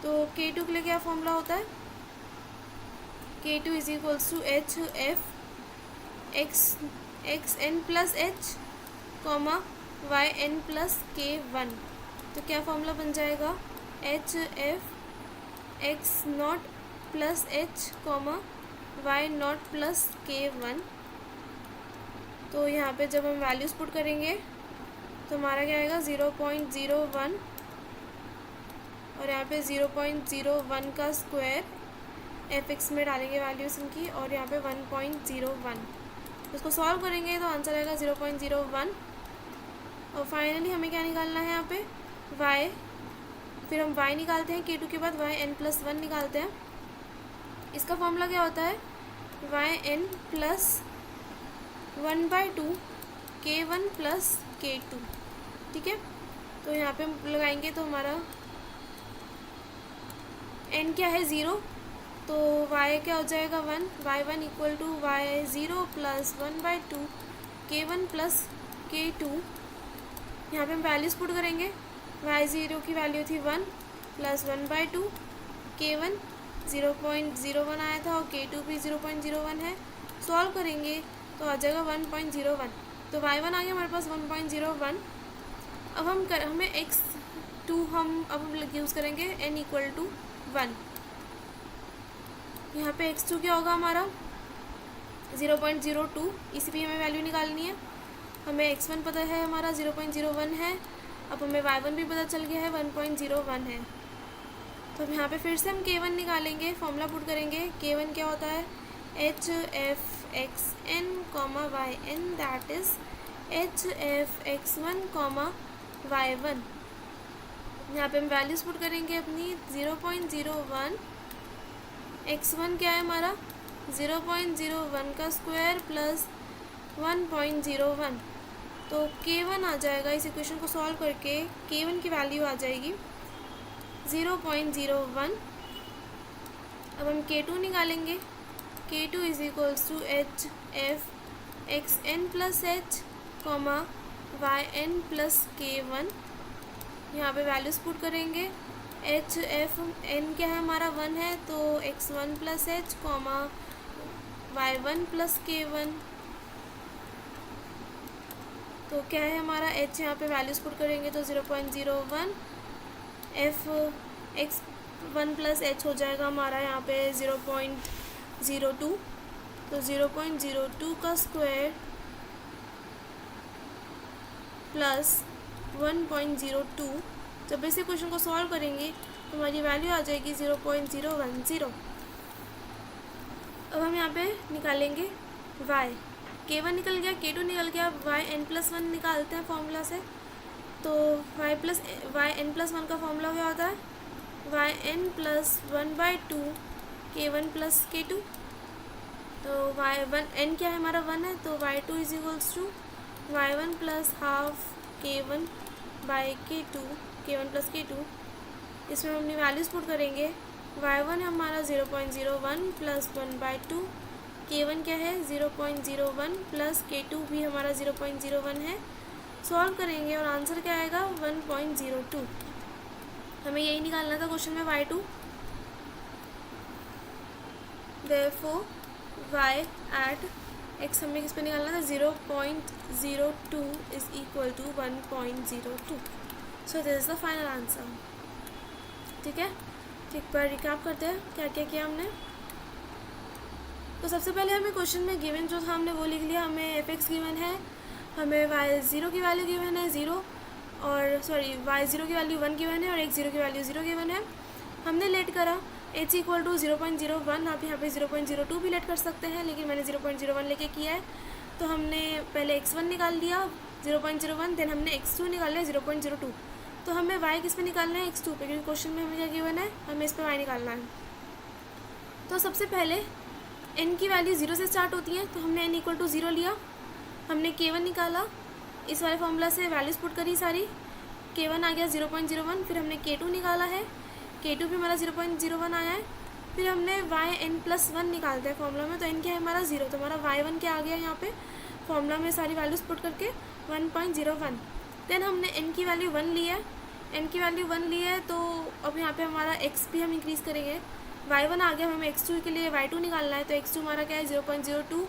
तो k2 के लिए क्या फॉर्मूला होता है? k2 is equals to h f x n plus h y n plus k1। तो क्या फॉर्मूला बन जाएगा? H f x naught plus h y naught plus k1। तो यहाँ पे जब हम वैल्यूज़ पुट करेंगे तो हमारा क्या आएगा? 0.01, और यहाँ पे 0.01 का स्क्वायर एफ एक्स में डालेंगे वैल्यूज़ इनकी, और यहाँ पे 1.01। उसको सॉल्व करेंगे तो आंसर आएगा 0.01। और फाइनली हमें क्या निकालना है यहाँ पे? y। फिर हम y निकालते हैं, k2 के बाद y n प्लस 1 निकालते हैं। इसका फॉर्मूला क्या होता है? y n plus 1/2 k1 plus k2। ठीक है, तो यहाँ पे हम लगाएंगे तो हमारा n क्या है? 0, तो y क्या हो जाएगा? 1, y1 equal to y0 plus 1/2 k1 plus k2। यहाँ पे हम वैल्यूज़ पुट करेंगे, y0 की वैल्यू थी 1 प्लस 1/2 k1 0.01 आया था, और k2 भी 0.01 है। सॉल्व करेंगे तो आ जाएगा 1.01। तो y1 आ गया हमारे पास 1.01। अब हमें x2 हम अब यूज़ करेंगे n इक्वल टू 1। यहाँ पे x2 क्या होगा हमारा? 0.02। इसी पे हमें वैल्यू निकालनी है। हमें x1 पता है हमारा 0.01 है, अब हमें y1 भी पता चल गया है 1.01 है। तो अब यहाँ पे फिर से हम k1 निकालेंगे, फॉर्मूला पुट करेंगे। k1 क्या होता है, h f x n comma y n, that is h f x one comma y one. यहाँ पे हम वैल्यूज़ पुट करेंगे अपनी 0.01, x1 क्या है हमारा 0.01 का स्क्वायर प्लस 1.01, तो k1 आ जाएगा। इस इक्वेशन को सॉल्व करके k1 की वैल्यू आ जाएगी 0.01। अब हम k2 निकालेंगे। k2 is equals to h f x n plus h comma y n plus k1। यहाँ पे वैल्यूज़ पुट करेंगे। एच एफ एन क्या है हमारा 1 है, तो x1 plus h comma y1 plus k1। तो क्या है हमारा h, यहाँ पे वैल्यूज़ पुट करेंगे तो 0.01, एफ एक्स 1 प्लस एच हो जाएगा हमारा यहाँ पे 0.02, तो 0.02 का स्क्वायर प्लस 1.02। जब इस क्वेश्चन को सॉल्व करेंगे तो हमारी वैल्यू आ जाएगी 0.010। अब हम यहाँ पे निकालेंगे y, k1 निकल गया, k2 निकल गया, y n प्लस 1 निकालते हैं फॉर्मूला से। तो y n प्लस 1 का फॉर्मूला क्या होता है, y n plus 1/2 k1 plus k2। तो y1 n क्या है हमारा 1 है, तो y2 is equals to y1 plus half k1 by k2, k1 plus k2। इसमें हम अपनी वैल्यूज़ पुट करेंगे। y1 है हमारा 0.01 प्लस 1/2, k1 क्या है 0.01 प्लस k2 भी हमारा 0.01 है। सॉल्व करेंगे और आंसर क्या आएगा 1.02। हमें यही निकालना था क्वेश्चन में y2। therefore y at x हमें किस पे निकालना था 0.02 is equal to 1.02। So this is the final answer. ठीक है, एक बार रिकैप करते हैं क्या क्या किया हमने। तो सबसे पहले हमें क्वेश्चन में गिवन जो था हमने वो लिख लिया। हमें एफ एक्स गिवन है, हमें वाई ज़ीरो की वैल्यू गिवन है 0, और सॉरी वाई ज़ीरो की वैल्यू 1 गिवन है और एक्स ज़ीरो की वैल्यू 0 गिवन है। हमने लेट करा एच इक्वल टू 0.01, आप यहाँ पे 0.02 भी लेट कर सकते हैं, लेकिन मैंने 0.01 लेके किया है। तो हमने पहले x1 निकाल लिया 0.01, देन हमने x2 निकाल लिया 0.02। तो हमें y किस पे निकालना है, x2 पे, क्योंकि क्वेश्चन में हमें क्या गिवन है, हमें इस पे y निकालना है। तो सबसे पहले n की वैल्यू 0 से स्टार्ट होती है, तो हमने n इक्वल टू 0 लिया। हमने k1 निकाला, इस वाले फॉर्मूला से वैल्यूज़ पुट करी सारी, k1 आ गया 0.01। फिर हमने k2 निकाला है, k2 भी हमारा 0.01 आया है। फिर हमने y n प्लस 1 निकालते हैं फॉर्मूला में, तो n क्या है हमारा 0, तो हमारा y1 क्या आ गया यहाँ पे फॉर्मूला में सारी वैल्यूज़ पुट करके 1.01। देन हमने n की वैल्यू 1 ली है, n की वैल्यू 1 ली है, तो अब यहाँ पे हमारा x भी हम इंक्रीज़ करेंगे। y1 आ गया, हमें x2 के लिए y2 निकालना है, तो x2 हमारा क्या है 0.02,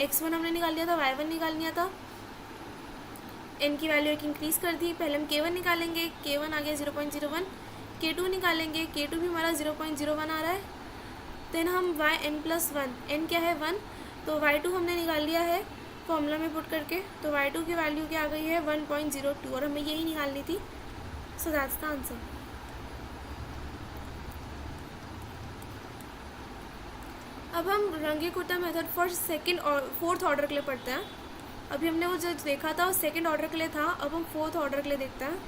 x1 हमने निकाल लिया था, y1 निकाल लिया था। n की वैल्यू एक इंक्रीज़ कर दी। पहले हम k1 निकालेंगे, k1 आ गया 0.01, k2 निकालेंगे, k2 भी हमारा 0.01 आ रहा है। देन हम y n प्लस 1, n क्या है 1, तो y2 हमने निकाल लिया है फॉर्मूला में पुट करके, तो y2 की वैल्यू क्या आ गई है 1.02, और हमें यही निकालनी थी। So that's the answer. अब हम रंगे कुत्ता मेथड फॉर सेकंड और फोर्थ ऑर्डर के लिए पढ़ते हैं। अभी हमने वो जो देखा था वो सेकंड ऑर्डर के लिए था, अब हम फोर्थ ऑर्डर के लिए देखते हैं।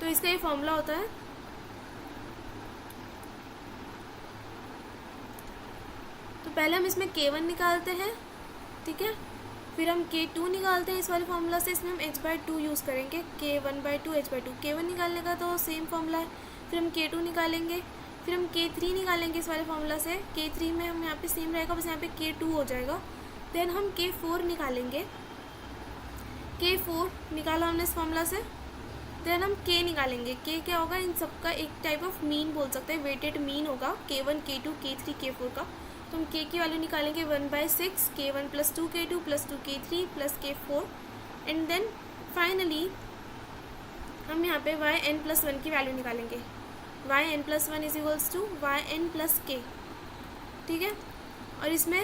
तो इसका ये फॉर्मूला होता है, तो पहले हम इसमें k1 निकालते हैं, ठीक है, फिर हम k2 निकालते हैं इस वाले फॉर्मूला से। इसमें हम h/2 यूज़ करेंगे, k1/2 h/2। k1 निकालने का तो सेम फॉर्मूला है। फिर हम k2 निकालेंगे, फिर हम k3 निकालेंगे इस वाले फॉर्मूला से। k3 में हम यहाँ पे सेम रहेगा, बस यहाँ पे k2 हो जाएगा। देन हम k4 निकालेंगे, k4 निकाला हमने इस फॉर्मूला से। देन हम k निकालेंगे, k क्या होगा, इन सबका एक टाइप ऑफ मीन बोल सकते हैं, वेटेड मीन होगा k1 k2 k3 k4 का। तो हम k की वैल्यू निकालेंगे 1/6, k1 plus 2k2 plus 2k3 plus k4। And then finally हम यहाँ पे y n प्लस 1 की वैल्यू निकालेंगे, y n plus 1 is equals to y n plus k, ठीक है। और इसमें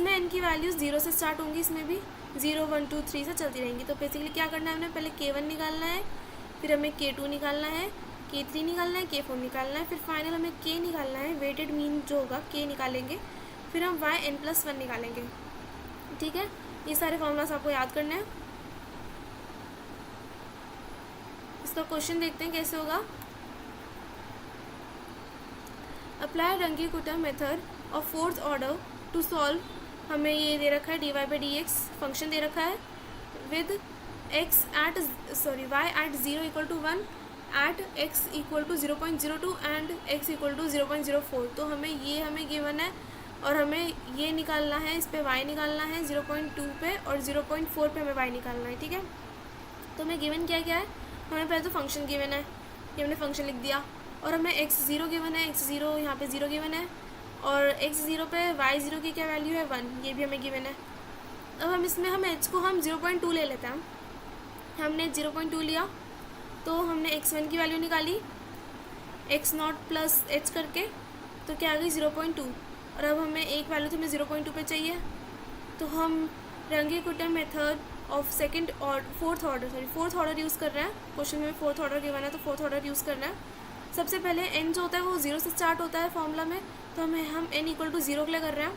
n की वैल्यूज़ 0 से स्टार्ट होंगी, इसमें भी 0 1 2 3 से चलती रहेंगी। तो बेसिकली क्या करना है, हमने पहले k1 निकालना है, फिर हमें K2 निकालना है, K3 निकालना है, K4 निकालना है, फिर फाइनल हमें K निकालना है, वेटेड मीन जो होगा K निकालेंगे, फिर हम yn+1 निकालेंगे। ठीक है, ये सारे फॉर्मूलाज आपको याद करने हैं। इसका क्वेश्चन देखते हैं कैसे होगा। Apply Runge Kutta method of fourth order to solve, हमें ये दे रखा है dy/dx फंक्शन दे रखा है with y at 0 = 1 at x = 0.02 and x = 0.04। तो हमें गिवन है और हमें ये निकालना है, इस पे y निकालना है 0.2 पे और 0.4 पे हमें y निकालना है। ठीक है, तो हमें गिवन क्या है, हमें पहले तो फंक्शन गिवन है, ये हमने फंक्शन लिख दिया, और हमें x0 गिवन है, x0 यहाँ पे 0 गिवन है, और x0 पे y0 की क्या वैल्यू है 1, ये भी हमें गिवन है। अब हम इसमें हम h को हम 0.2 ले लेते हैं। हमने 0.2 लिया तो हमने x1 की वैल्यू निकाली x0 प्लस h करके, तो क्या आ गई 0.2, और अब हमें एक वैल्यू तो हमें 0.2 पे चाहिए, तो हम Runge Kutta method of fourth order use कर रहे हैं। क्वेश्चन में फोर्थ ऑर्डर गिवन है तो फोर्थ ऑर्डर यूज़ करना है। सबसे पहले n जो होता है वो 0 से स्टार्ट होता है फॉर्मूला में, तो हम n = 0 के लिए कर रहे हैं।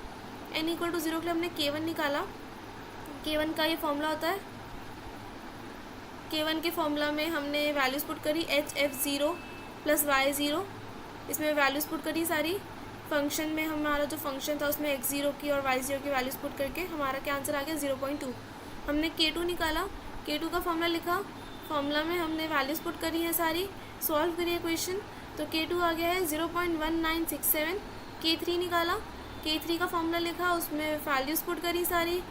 n = 0 के लिए हमने K1 निकाला, K1 का ये फॉर्मूला होता है। K1 के फॉर्मूला में हमने वैल्यूज़ पुट करी hf0 + y0, इसमें वैल्यूज़ पुट करी सारी। फंक्शन में हमारा जो फंक्शन था उसमें x0 की और y0 की वैल्यूज़ पुट करके हमारा क्या आंसर आ गया 0.2। हमने K2 निकाला, K2 का फॉर्मूला लिखा, फॉर्मूला में हमने वैल्यूज़ पुट करी हैं सारी, सॉल्व करिए क्वेश्चन, तो K2 आ गया है 0.1967। K3 निकाला, K3 का फॉर्मूला लिखा, उसमें वैल्यूज़ पुट करी सारी,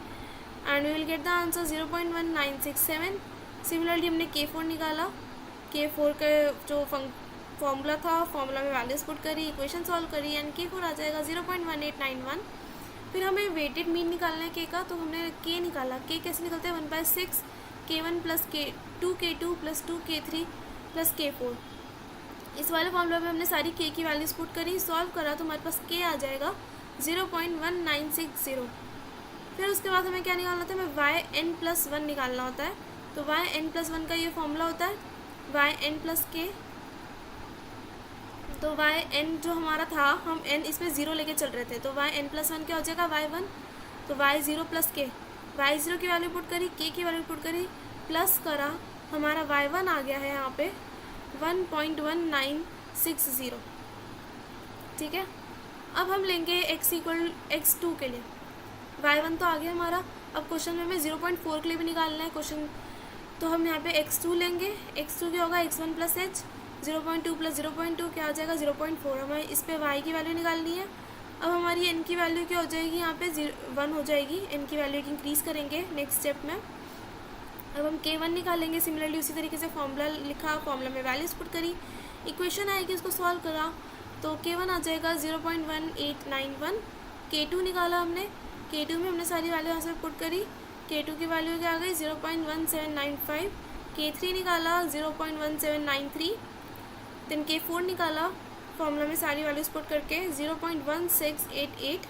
and we will get the answer 0.1967। Similarly हमने K4 निकाला, K4 का जो फॉर्मूला था, फॉर्मूला में वैल्यूज़ पुट करी, इक्वेशन सॉल्व करी, एंड K4 आ जाएगा 0.1891। फिर हमें वेटेड मीन निकालना है K का, तो हमने K निकाला। K कैसे निकलता है 1/6 K1 + K2 K2 + 2 K3 + K4। इस वाले फॉर्मूला में हमने सारी K की वैल्यूज़ पुट करी, सॉल्व करा, तो हमारे पास K आ जाएगा 0.1960। फिर उसके बाद हमें क्या निकालना होता है, हमें yn+1 निकालना होता है। तो yn+1 का ये फॉर्मूला होता है yn + k। तो yn जो हमारा था, हम n इसमें 0 लेके चल रहे थे, तो yn+1 क्या हो जाएगा y1, तो y0 + k, y0 की वैल्यू पुट करी, k की वैल्यू पुट करी, प्लस करा, हमारा y1 आ गया है यहाँ पे 1.1960। ठीक है, अब हम लेंगे x2 के लिए, y1 तो आ गया हमारा। अब क्वेश्चन में हमें 0.4 के लिए भी निकालना है क्वेश्चन, तो हम यहाँ पे x2 लेंगे। x2 क्या होगा x1 + h, 0.2 + 0.2 क्या आ जाएगा 0.4। हमें इस पे y की वैल्यू निकालनी है। अब हमारी n की वैल्यू क्या हो जाएगी, यहाँ पे 1 हो जाएगी, n की वैल्यू इंक्रीज़ करेंगे नेक्स्ट स्टेप में। अब हम K1 निकालेंगे, सिमिलरली उसी तरीके से फॉर्मूला लिखा, फॉर्मूला में वैल्यूज़ पुट करी, इक्वेशन आएगी, उसको सॉल्व करा, तो K1 आ जाएगा 0.1891। K2 निकाला हमने, K2 में हमने सारी वैल्यू यहाँ से पुट करी, K2 की वैल्यू क्या आ गई 0.1795। K3 निकाला 0.1793। देन K4 निकाला, फॉर्मूला में सारी वैल्यूज़ पुट करके 0.1688।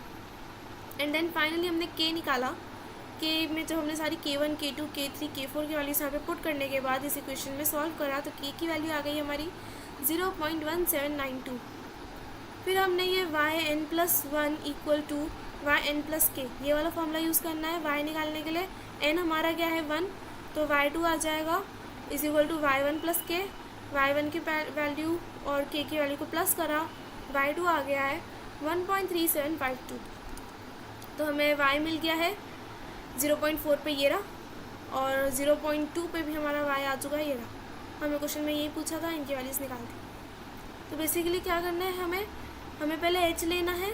एंड देन फाइनली हमने K निकाला। K में जब हमने सारी K1 K2 K3 K4 की वैल्यूज़ यहाँ पे पुट करने के बाद इस इक्वेशन में सॉल्व करा, तो K की वैल्यू आ गई हमारी 0.1792। फिर हमने ये yn+1 = yn + k, ये वाला फॉर्मूला यूज़ करना है y निकालने के लिए। n हमारा क्या है 1, तो y2 आ जाएगा = y1 + k, y1 की वैल्यू और k की वैल्यू को प्लस करा, y2 आ गया है 1.3752। तो हमें y मिल गया है 0.4 पे ये रहा, और 0.2 पे भी हमारा y आ चुका है, ये रहा। हमें क्वेश्चन में यही पूछा था, इनकी वैल्यूज़ निकाल दी। तो बेसिकली क्या करना है, हमें पहले h लेना है,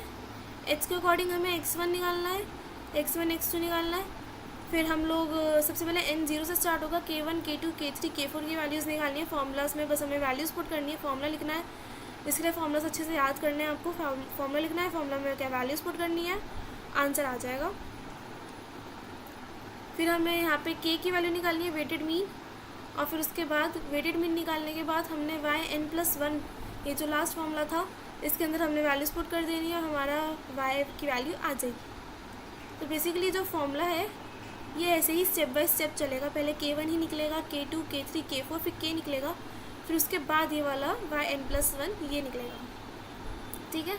h के अकॉर्डिंग हमें x1 निकालना है, x1 x2 निकालना है। फिर हम लोग सबसे पहले n 0 से स्टार्ट होगा, K1 K2 K3 K4 की वैल्यूज़ निकालनी है। फॉर्मूलाज में बस हमें वैल्यूज़ पुट करनी है, फॉर्मूला लिखना है। इसके लिए फॉर्मूलाज अच्छे से याद करने हैं आपको, फॉर्मूला लिखना है, फॉर्मूला में क्या वैल्यूज़ पुट करनी है, आंसर आ जाएगा। फिर हमें यहाँ पे k की वैल्यू निकालनी है, वेटेड मीन, और फिर उसके बाद वेटेड मीन निकालने के बाद हमने yn+1, ये जो लास्ट फॉर्मूला था, इसके अंदर हमने वैल्यूज़ पुट कर देनी है, हमारा y की वैल्यू आ जाएगी। तो बेसिकली जो फॉर्मूला है ये ऐसे ही स्टेप बाय स्टेप चलेगा, पहले k1 ही निकलेगा, k2, k3, k4, फिर k निकलेगा, फिर उसके बाद ये वाला yn+1 ये निकलेगा, ठीक है।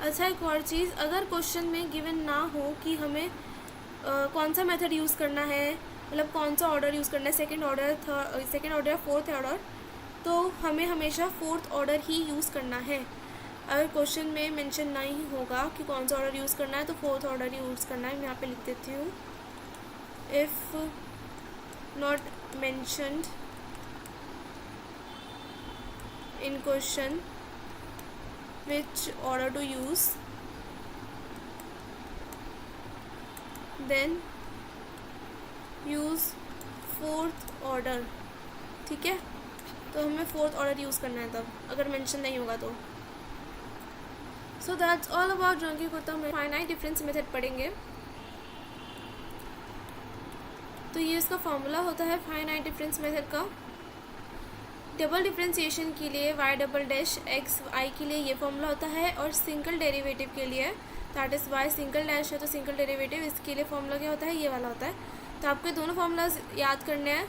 अच्छा, एक और चीज़, अगर क्वेश्चन में गिवन ना हो कि हमें कौन सा मेथड यूज़ करना है, मतलब कौन सा ऑर्डर यूज़ करना है, सेकंड ऑर्डर या फोर्थ ऑर्डर, तो हमें हमेशा फोर्थ ऑर्डर ही यूज़ करना है। अगर क्वेश्चन में मेंशन नहीं होगा कि कौन सा ऑर्डर यूज़ करना है तो फोर्थ ऑर्डर यूज़ करना है। मैं यहाँ पे लिख देती हूँ, if not mentioned in question which order to use, then use fourth order, ठीक है। तो हमें फोर्थ ऑर्डर यूज़ करना है तब, अगर मेंशन नहीं होगा तो। सो दैट्स ऑल अबाउट ड्रंकी कुत्ता में फाइनाइट डिफरेंस मेथड पढ़ेंगे। तो ये इसका फॉर्मूला होता है फाइनाइट डिफरेंस मेथड का। डबल डिफरेंशिएशन के लिए y डबल डैश एक्स आई के लिए ये फॉर्मूला होता है, और सिंगल डेरिवेटिव के लिए that is y single dash है तो सिंगल डेरिवेटिव, इसके लिए फॉर्मूला क्या होता है, ये वाला होता है। तो आपको दोनों फार्मूलाज याद करने हैं।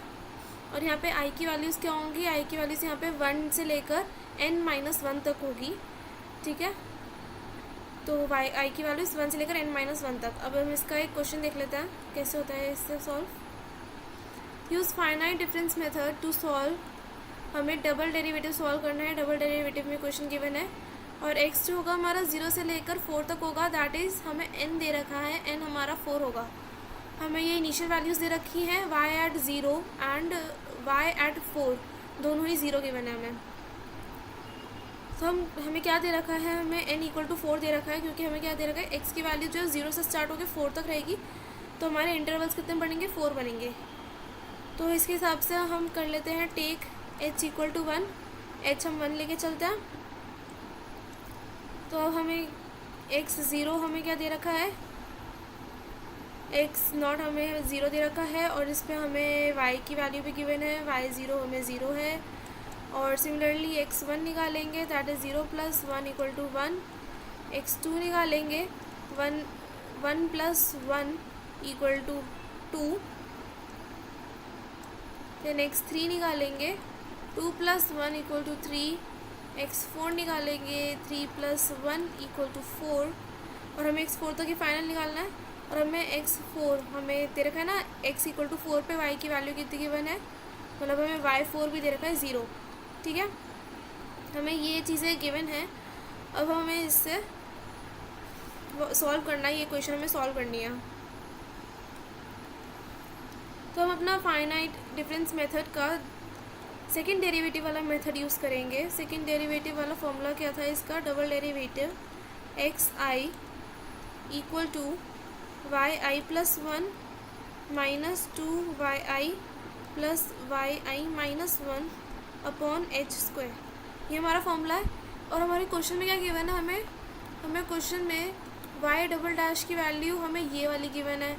और यहाँ पे i की वैल्यूज़ क्या होंगी, i की वैल्यूज़ यहाँ पे 1 से लेकर n-1 तक होगी, ठीक है। तो i की वैल्यूज़ 1 से लेकर n-1 तक। अब हम इसका एक क्वेश्चन देख लेते हैं कैसे होता है इससे solve. Use finite difference method to solve, हमें डबल डेरिवेटिव सॉल्व करना है। डबल डेरिवेटिव में क्वेश्चन गिवन है, और x जो होगा हमारा 0 से लेकर 4 तक होगा, दैट इज़ हमें n दे रखा है, n हमारा 4 होगा। हमें ये इनिशियल वैल्यूज़ दे रखी हैं y at 0 and y at 4, दोनों ही 0 गिवन है हमें। तो हमें क्या दे रखा है, हमें n इक्वल टू 4 दे रखा है, क्योंकि हमें क्या दे रखा है, x की वैल्यू जो है 0 से स्टार्ट होकर 4 तक रहेगी, तो हमारे इंटरवल्स कितने बनेंगे, 4 बनेंगे। तो इसके हिसाब से हम कर लेते हैं take h equal to 1, h हम 1 लेके चलते हैं। तो अब हमें x0 हमें क्या दे रखा है, x0 हमें 0 दे रखा है, और इस पर हमें y की वैल्यू भी गिवन है, y0 हमें 0 है। और सिमिलरली x1 निकालेंगे, that is 0 + 1 equal to 1। x2 निकालेंगे, 1 + 1 इक्वल टू 2। देन x3 निकालेंगे, 2 + 1 इक्वल टू 3। x4 निकालेंगे, 3 + 1 इक्वल टू 4। और हमें x4 तक ही फाइनल निकालना है। और हमें x4 हमें दे रखा है ना, x इक्वल टू 4 पे y की वैल्यू कितनी गिवन है, मतलब हमें y4 भी दे रखा है 0, ठीक है। हमें ये चीज़ें गिवन है। अब हमें इससे सॉल्व करना है, ये क्वेश्चन हमें सॉल्व करनी है। तो हम अपना फाइनाइट डिफरेंस मेथड का सेकंड डेरिवेटिव वाला मेथड यूज़ करेंगे। सेकंड डेरिवेटिव वाला फॉर्मूला क्या था इसका, double derivative xi equal to yi + 1 minus 2yi + yi minus 1 upon h²। ये हमारा फॉर्मूला है। और हमारे क्वेश्चन में क्या गिवन है, हमें क्वेश्चन में y डबल डैश की वैल्यू हमें ये वाली गिवन है।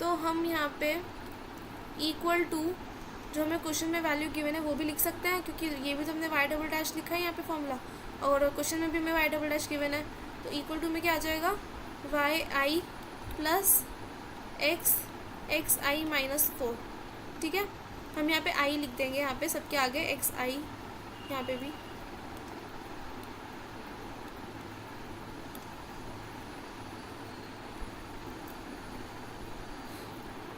तो हम यहाँ पे इक्वल टू जो हमें क्वेश्चन में वैल्यू गिवन है वो भी लिख सकते हैं, क्योंकि ये भी तो हमने y डबल डैश लिखा है यहाँ पे फॉर्मूला, और क्वेश्चन में भी हमें y डबल डैश गिवन है। तो इक्वल टू में क्या आ जाएगा, yi + xi माइनस 4, ठीक है। हम यहाँ पे i लिख देंगे, यहाँ पे सबके आगे xi, यहाँ पे भी।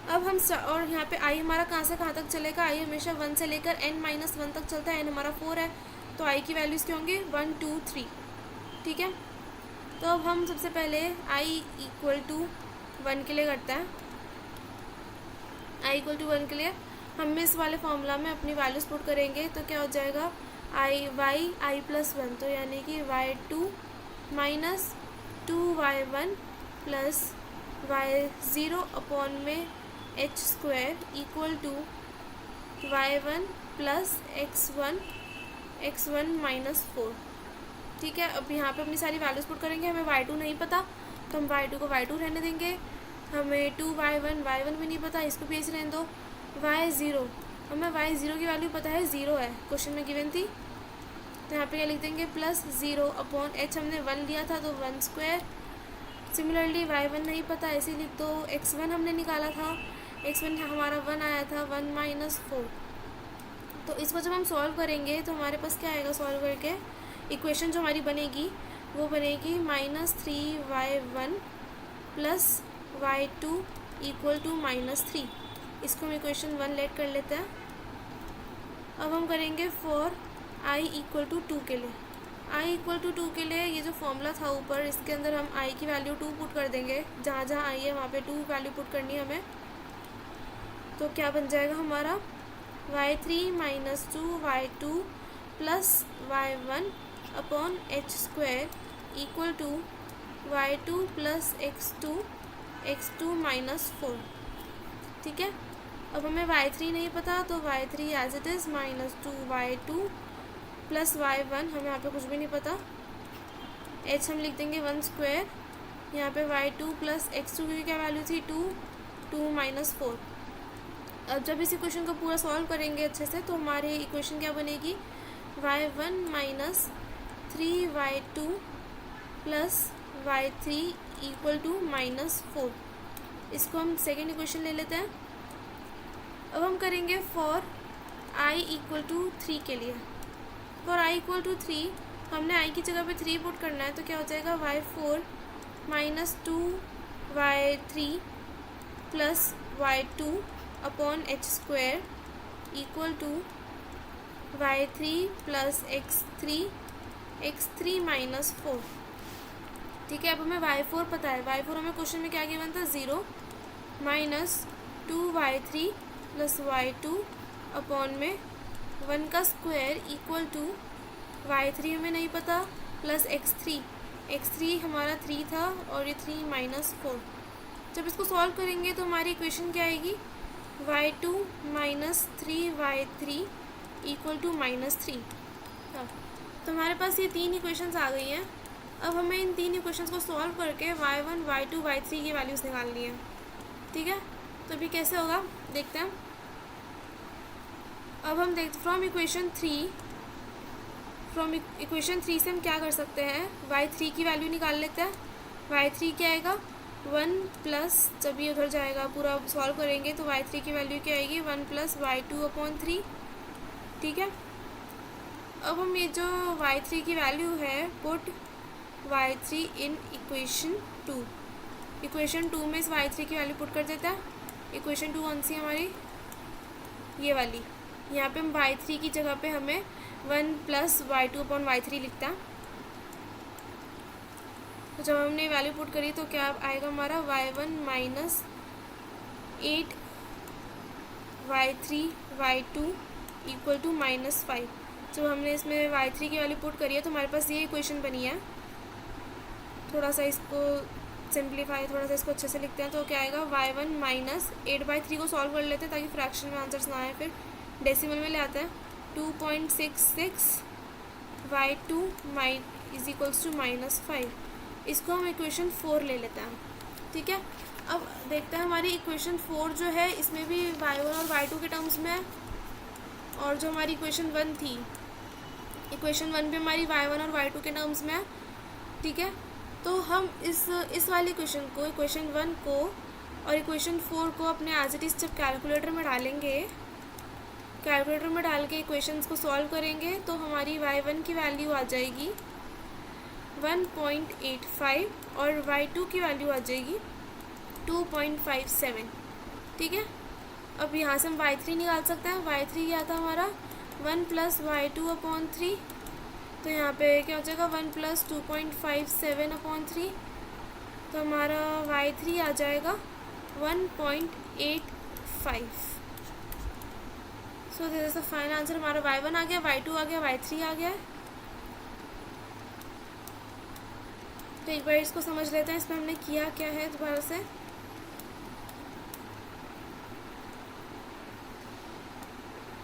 अब हम और यहाँ पे i हमारा कहाँ से कहाँ तक चलेगा, i हमेशा 1 से लेकर n-1 तक चलता है, n हमारा 4 है, तो i की वैल्यूज़ क्या होंगी, 1 2 3, ठीक है। तो अब हम सबसे पहले i इक्वल टू 1 के लिए करते हैं। i इक्वल टू 1 के लिए हम इस वाले फॉर्मूला में अपनी वैल्यूज़ पुट करेंगे, तो क्या हो जाएगा, i + 1, तो यानी कि y2 minus 2y1 plus y0 upon में h² equal to y1 + x1 minus 4, ठीक है। अब यहाँ पे अपनी सारी वैल्यूज़ पुट करेंगे। हमें y2 नहीं पता, तो हम y2 को y2 रहने देंगे। हमें 2y1 भी नहीं पता, इसको भी ऐसे रहने दो। y0 हमें y0 की वैल्यू पता है 0 है, क्वेश्चन में गिवन थी, तो यहाँ पे क्या लिख देंगे, +0 अपॉन h हमने 1 लिया था तो 1²। सिमिलरली y1 नहीं पता, ऐसे लिख दो। x1 हमने निकाला था, x1 हमारा 1 आया था, 1 माइनस 4। तो इसको जब हम सॉल्व करेंगे तो हमारे पास क्या आएगा, सॉल्व करके इक्वेशन जो हमारी बनेगी वो बनेगी -3y1 plus y2 equal to -3। इसको हम इक्वेशन 1 लेट कर लेते हैं। अब हम करेंगे फॉर i इक्वल टू 2 के लिए। i इक्वल टू 2 के लिए ये जो फॉर्मूला था ऊपर, इसके अंदर हम i की वैल्यू 2 पुट कर देंगे। जहाँ जहाँ i है वहाँ पे 2 वैल्यू पुट करनी है हमें। तो क्या बन जाएगा हमारा y3 minus 2y2 plus y1 upon h² equal to y2 plus x2 minus 4। ठीक है। अब हमें y3 नहीं पता, तो y3 as it is minus 2y2 plus y1, हमें यहाँ पे कुछ भी नहीं पता। h हम लिख देंगे 1 स्क्वायर, यहाँ पे y2 प्लस x2 की क्या वैल्यू थी 2 माइनस 4। अब जब इस इक्वेशन को पूरा सॉल्व करेंगे अच्छे से, तो हमारी इक्वेशन क्या बनेगी, y1 minus 3y2 plus y3 equal to -4। इसको हम सेकेंड इक्वेशन ले लेते हैं। अब हम करेंगे फॉर i इक्वल टू 3 के लिए। फॉर i इक्वल टू 3 हमने i की जगह पे 3 पुट करना है, तो क्या हो जाएगा y4 minus 2y3 plus y2 upon h² equal to y3 plus x3 minus 4। ठीक है। अब हमें y4 पता है, y4 हमें क्वेश्चन में क्या गिवन था, 0 minus 2y3 plus y2 upon में 1 का स्क्वायर इक्वल टू y3 हमें नहीं पता प्लस x3 हमारा 3 था और ये 3 माइनस 4। जब इसको सॉल्व करेंगे तो हमारी इक्वेशन क्या आएगी, y2 minus 3y3 equal to -3। तो हमारे पास ये 3 इक्वेशंस आ गई हैं। अब हमें इन 3 इक्वेशंस को सॉल्व करके y1 y2 y3 की वैल्यूज़ निकालनी है। ठीक है। तो अभी कैसे होगा देखते हैं। अब हम देखते फ्रॉम इक्वेशन 3 से हम क्या कर सकते हैं, y3 की वैल्यू निकाल लेते हैं। y3 क्या आएगा 1 प्लस, जब ये उधर जाएगा पूरा सॉल्व करेंगे तो y3 की वैल्यू क्या आएगी 1 प्लस y2 अपॉन 3। ठीक है। अब हम ये जो y3 की वैल्यू है पुट y3 इन इक्वेशन 2 में इस y3 की वैल्यू पुट कर देता है। इक्वेशन 2 कौन सी हमारी, ये वाली। यहाँ पे हम y3 की जगह पे हमें 1 प्लस y2 अपॉन y3 लिखता है। तो जब हमने वैल्यू पुट करी तो क्या आएगा हमारा y1 minus 8 y3 y2 equal to -5। जब हमने इसमें y3 की वैल्यू पुट करी है तो हमारे पास ये इक्वेशन बनी है। थोड़ा सा इसको सिंप्लीफाई, थोड़ा सा इसको अच्छे से लिखते हैं। तो क्या आएगा y1 माइनस 8/3 को सॉल्व कर लेते हैं ताकि फ्रैक्शन में आंसर्स ना आए, फिर डेसिमल में ले आते हैं। 2.66 y2 इज इक्वल्स टू -5। इसको हम इक्वेशन 4 ले लेते हैं। ठीक है। अब देखते हैं हमारी इक्वेशन 4 जो है इसमें भी y1 और y2 के टर्म्स में है, और जो हमारी इक्वेशन 1 थी, इक्वेशन 1 भी हमारी y1 और y2 के टर्म्स में है। ठीक है। तो हम इस वाली इक्वेशन को, इक्वेशन 1 को और इक्वेशन 4 को अपने एज इट इज़ जब कैलकुलेटर में डालेंगे, कैलकुलेटर में डाल के इक्वेशंस को सॉल्व करेंगे तो हमारी y1 की वैल्यू आ जाएगी 1.85 और y2 की वैल्यू आ जाएगी 2.57। ठीक है। अब यहाँ से हम y3 निकाल सकते हैं। y3 क्या था हमारा 1 प्लस y2 अपॉन 3, तो यहाँ पे क्या हो जाएगा 1 प्लस 2.57 अपॉन 3, तो हमारा y3 आ जाएगा 1.85। So this is the final answer. हमारा y1 आ गया, y2 आ गया, y3 आ गया। तो एक बार इसको समझ लेते हैं इसमें हमने किया क्या है दोबारा से।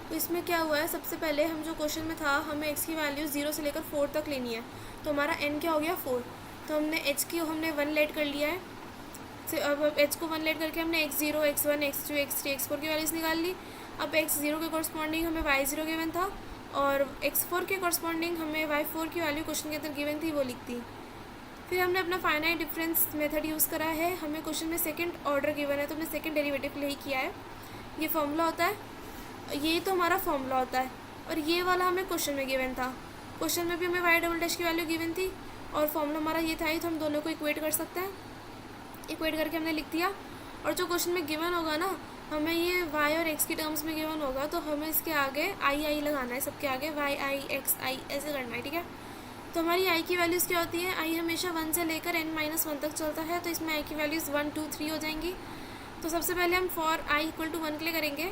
तो इसमें क्या हुआ है, सबसे पहले हम जो क्वेश्चन में था हमें x की वैल्यू 0 से लेकर 4 तक लेनी है। तो हमारा n क्या हो गया 4, तो हमने h की हमने 1 लेट कर लिया है। अब h को 1 लेट करके हमने x0 x1 x2 x3 x4 की वैल्यूज़ निकाल ली। अब x0 के कॉरस्पॉन्डिंग हमें y0 गिवन था और x4 के कॉरस्पॉन्डिंग हमें y4 की वैल्यू क्वेश्चन के अंदर गिवन थी, वो लिखती। फिर हमने अपना फाइनाइट डिफरेंस मेथड यूज़ करा है, हमें क्वेश्चन में सेकंड ऑर्डर गिवन है तो हमने सेकंड डेरिवेटिव के लिए ही किया है। ये फॉर्मूला होता है, ये तो हमारा फॉर्मूला होता है, और ये वाला हमें क्वेश्चन में गिवन था। क्वेश्चन में भी हमें वाई डबल डैश की वैल्यू गिवन थी और फॉर्मूला हमारा ये था ही, तो हम दोनों को इक्वेट कर सकते हैं। इक्वेट करके हमने लिख दिया, और जो क्वेश्चन में गिवन होगा ना, हमें ये y और x की टर्म्स में गिवन होगा तो हमें इसके आगे आई लगाना है, सबके आगे y i x i ऐसे करना है, ठीक है। तो हमारी i की वैल्यूज़ क्या होती है, i हमेशा 1 से लेकर n-1 तक चलता है, तो इसमें i की वैल्यूज़ 1 2 3 हो जाएंगी। तो सबसे पहले हम फॉर i = 1 के लिए करेंगे,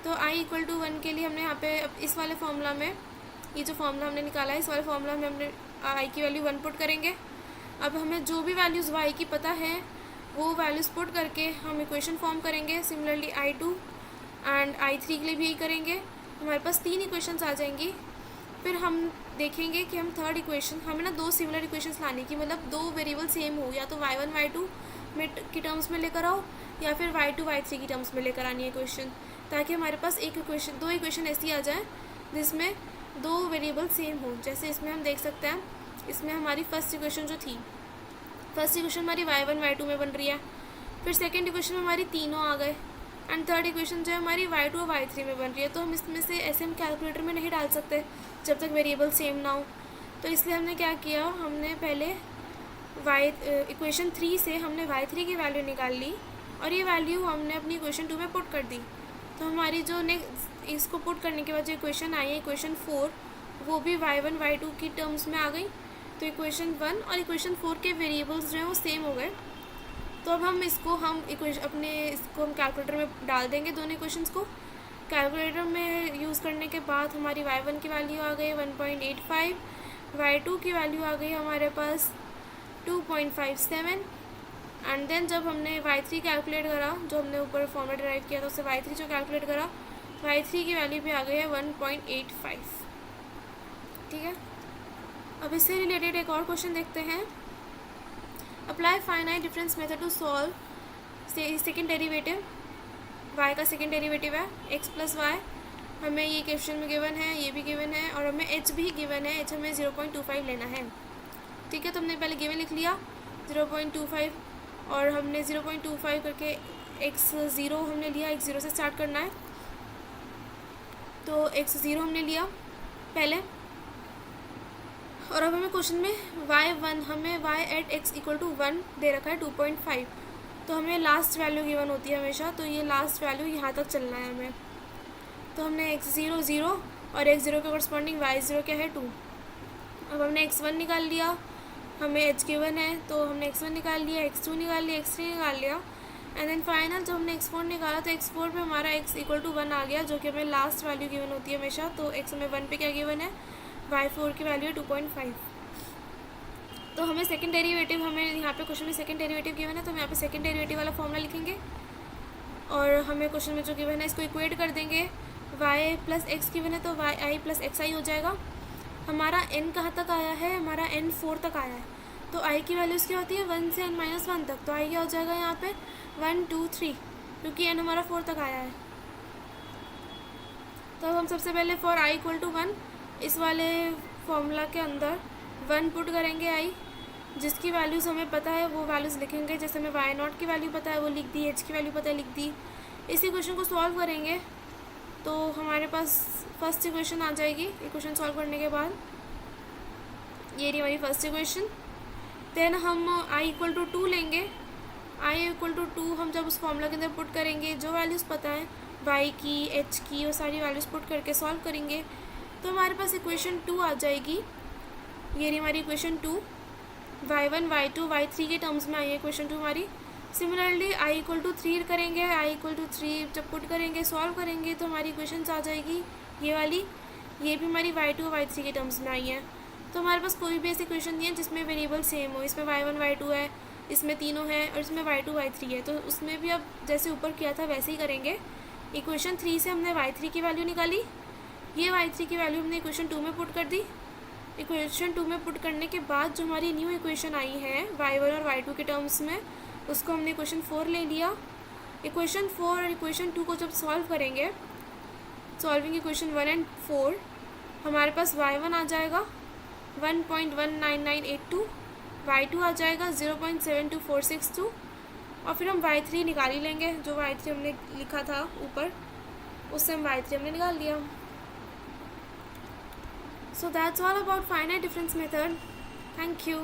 तो i = 1 के लिए हमने यहाँ पे इस वाले फॉर्मूला में, ये जो फॉर्मूला हमने निकाला है, इस वाले फॉर्मूला में हमने i की वैल्यू 1 पुट करेंगे। अब हमें जो भी वैल्यूज़ y की पता है वो वैल्यूज़ पुट करके हम इक्वेशन फॉर्म करेंगे। सिमिलरली i2 एंड i3 के लिए भी यही करेंगे। हमारे पास 3 इक्वेशंस आ जाएंगी। फिर हम देखेंगे कि हम थर्ड इक्वेशन, हमें ना 2 सिमिलर इक्वेशंस लाने की, मतलब 2 वेरिएबल सेम हो, या तो y1 y2 में की टर्म्स में लेकर आओ या फिर y2 y3 की टर्म्स में लेकर आनी है इक्वेशन, ताकि हमारे पास दो इक्वेशन ऐसी आ जाए जिसमें 2 वेरिएबल सेम हो। जैसे इसमें हम देख सकते हैं, इसमें हमारी फर्स्ट इक्वेशन जो थी, फर्स्ट इक्वेशन हमारी y1 y2 में बन रही है, फिर सेकंड इक्वेशन में हमारी तीनों आ गए, एंड थर्ड इक्वेशन जो है हमारी y2 और y3 में बन रही है। तो हम इसमें से ऐसे हम कैलकुलेटर में नहीं डाल सकते जब तक वेरिएबल सेम ना हो, तो इसलिए हमने क्या किया, हमने पहले इक्वेशन 3 से हमने y3 की वैल्यू निकाल ली और ये वैल्यू हमने अपनी इक्वेशन 2 में पुट कर दी। तो हमारी जो नेक्स्ट इसको पुट करने के बाद जो इक्वेशन आई है, इक्वेशन 4, वो भी y1 y2 की टर्म्स में आ गई। तो इक्वेशन 1 और इक्वेशन 4 के वेरिएबल्स जो हैं वो सेम हो गए। तो अब हम इसको हम कैलकुलेटर में डाल देंगे दोनों इक्वेशंस को। कैलकुलेटर में यूज़ करने के बाद हमारी y1 की वैल्यू आ गई 1.85, y2 की वैल्यू आ गई हमारे पास 2.57, एंड देन जब हमने y3 कैलकुलेट करा, जो हमने ऊपर फॉर्मूला डिराइव किया था उससे y3 जो कैलकुलेट करा, y3 की वैल्यू भी आ गई है 1.85, ठीक है। अब इससे रिलेटेड एक और क्वेश्चन देखते हैं। Apply finite difference method to solve second derivative, y का सेकेंड डेरिवेटिव है x + y, हमें ये क्वेश्चन में गिवन है, ये भी गिवन है, और हमें h भी गिवन है, h हमें 0.25 लेना है, ठीक है। तो हमने पहले गिवन लिख लिया 0.25, और हमने 0.25 करके x0 हमने लिया, x0 से स्टार्ट करना है, तो x0 हमने लिया पहले, और अब हमें क्वेश्चन में y1, हमें y at x = 1 दे रखा है 2.5, तो हमें लास्ट वैल्यू गिवन होती है हमेशा, तो ये लास्ट वैल्यू यहाँ तक चलना है हमें। तो हमने x0 0 और x0 के कॉरस्पॉन्डिंग y0 क्या है 2। अब हमने x1 निकाल लिया, हमें h गिवन है तो हमने x1 निकाल लिया, x2 निकाल लिया, x3 निकाल लिया, एंड देन फाइनल जब हमने x4 निकाला तो x4 पे हमारा x = 1 आ गया, जो कि हमें लास्ट वैल्यू गिवन होती है हमेशा। तो x हमें 1 पे क्या गिवन है, y4 की वैल्यू है 2.5। तो हमें सेकंड डेरिवेटिव, हमें यहाँ पे क्वेश्चन में सेकंड डेरिवेटिव गिवन है, तो हम यहाँ पे सेकंड डेरिवेटिव वाला फॉर्मूला लिखेंगे, और हमें क्वेश्चन में जो गिवन है इसको इक्वेट कर देंगे। y + x गिवन है तो yi + xi हो जाएगा। हमारा n कहाँ तक आया है, हमारा n 4 तक आया है, तो i की वैल्यूज़ क्या होती है 1 से n-1 तक, तो i क्या हो जाएगा यहाँ पे 1 2 3, क्योंकि n हमारा 4 तक आया है। तो अब हम सबसे पहले फॉर i = 1 इस वाले फॉर्मूला के अंदर 1 पुट करेंगे, i जिसकी वैल्यूज़ हमें पता है वो वैल्यूज़ लिखेंगे। जैसे हमें y0 की वैल्यू पता है वो लिख दी, h की वैल्यू पता है लिख दी। इस इक्वेशन को सॉल्व करेंगे तो हमारे पास फर्स्ट इक्वेशन आ जाएगी। इक्वेशन सॉल्व करने के बाद ये रही हमारी फर्स्ट इक्वेशन। देन हम i = 2 लेंगे, i = 2 हम जब उस फॉर्मूला के अंदर पुट करेंगे, जो वैल्यूज़ पता है y की, h की, वो सारी वैल्यूज़ पुट करके सॉल्व करेंगे तो हमारे पास इक्वेशन 2 आ जाएगी। ये रही हमारी इक्वेशन 2, y1 y2 y3 के टर्म्स में आई है इक्वेशन 2 हमारी। सिमिलरली i = 3 करेंगे, i = 3 जब पुट करेंगे सॉल्व करेंगे तो हमारी इक्वेशंस आ जाएगी ये वाली, ये भी हमारी y2 y3 के टर्म्स में आई है। तो हमारे पास कोई भी ऐसी इक्वेशन नहीं है जिसमें वेरिएबल सेम हो, इसमें y1 y2 है, इसमें तीनों है, और इसमें y2 y3 है, तो उसमें भी अब जैसे ऊपर किया था वैसे ही करेंगे। इक्वेशन 3 से हमने y3 की वैल्यू निकाली, ये y3 की वैल्यू हमने इक्वेशन 2 में पुट कर दी। इक्वेशन 2 में पुट करने के बाद जो हमारी न्यू इक्वेशन आई है y1 और y2 के टर्म्स में, उसको हमने इक्वेशन 4 ले लिया। इक्वेशन 4 और इक्वेशन 2 को जब सॉल्व करेंगे, सॉल्विंग इक्वेशन 1 और 4, हमारे पास y1 आ जाएगा 1.19982, y2 आ जाएगा 0.72462 और फिर हम y3 निकाल ही लेंगे, जो y3 हमने लिखा था ऊपर उससे हम y3 हमने निकाल लिया. So that's all about finite difference method. Thank you.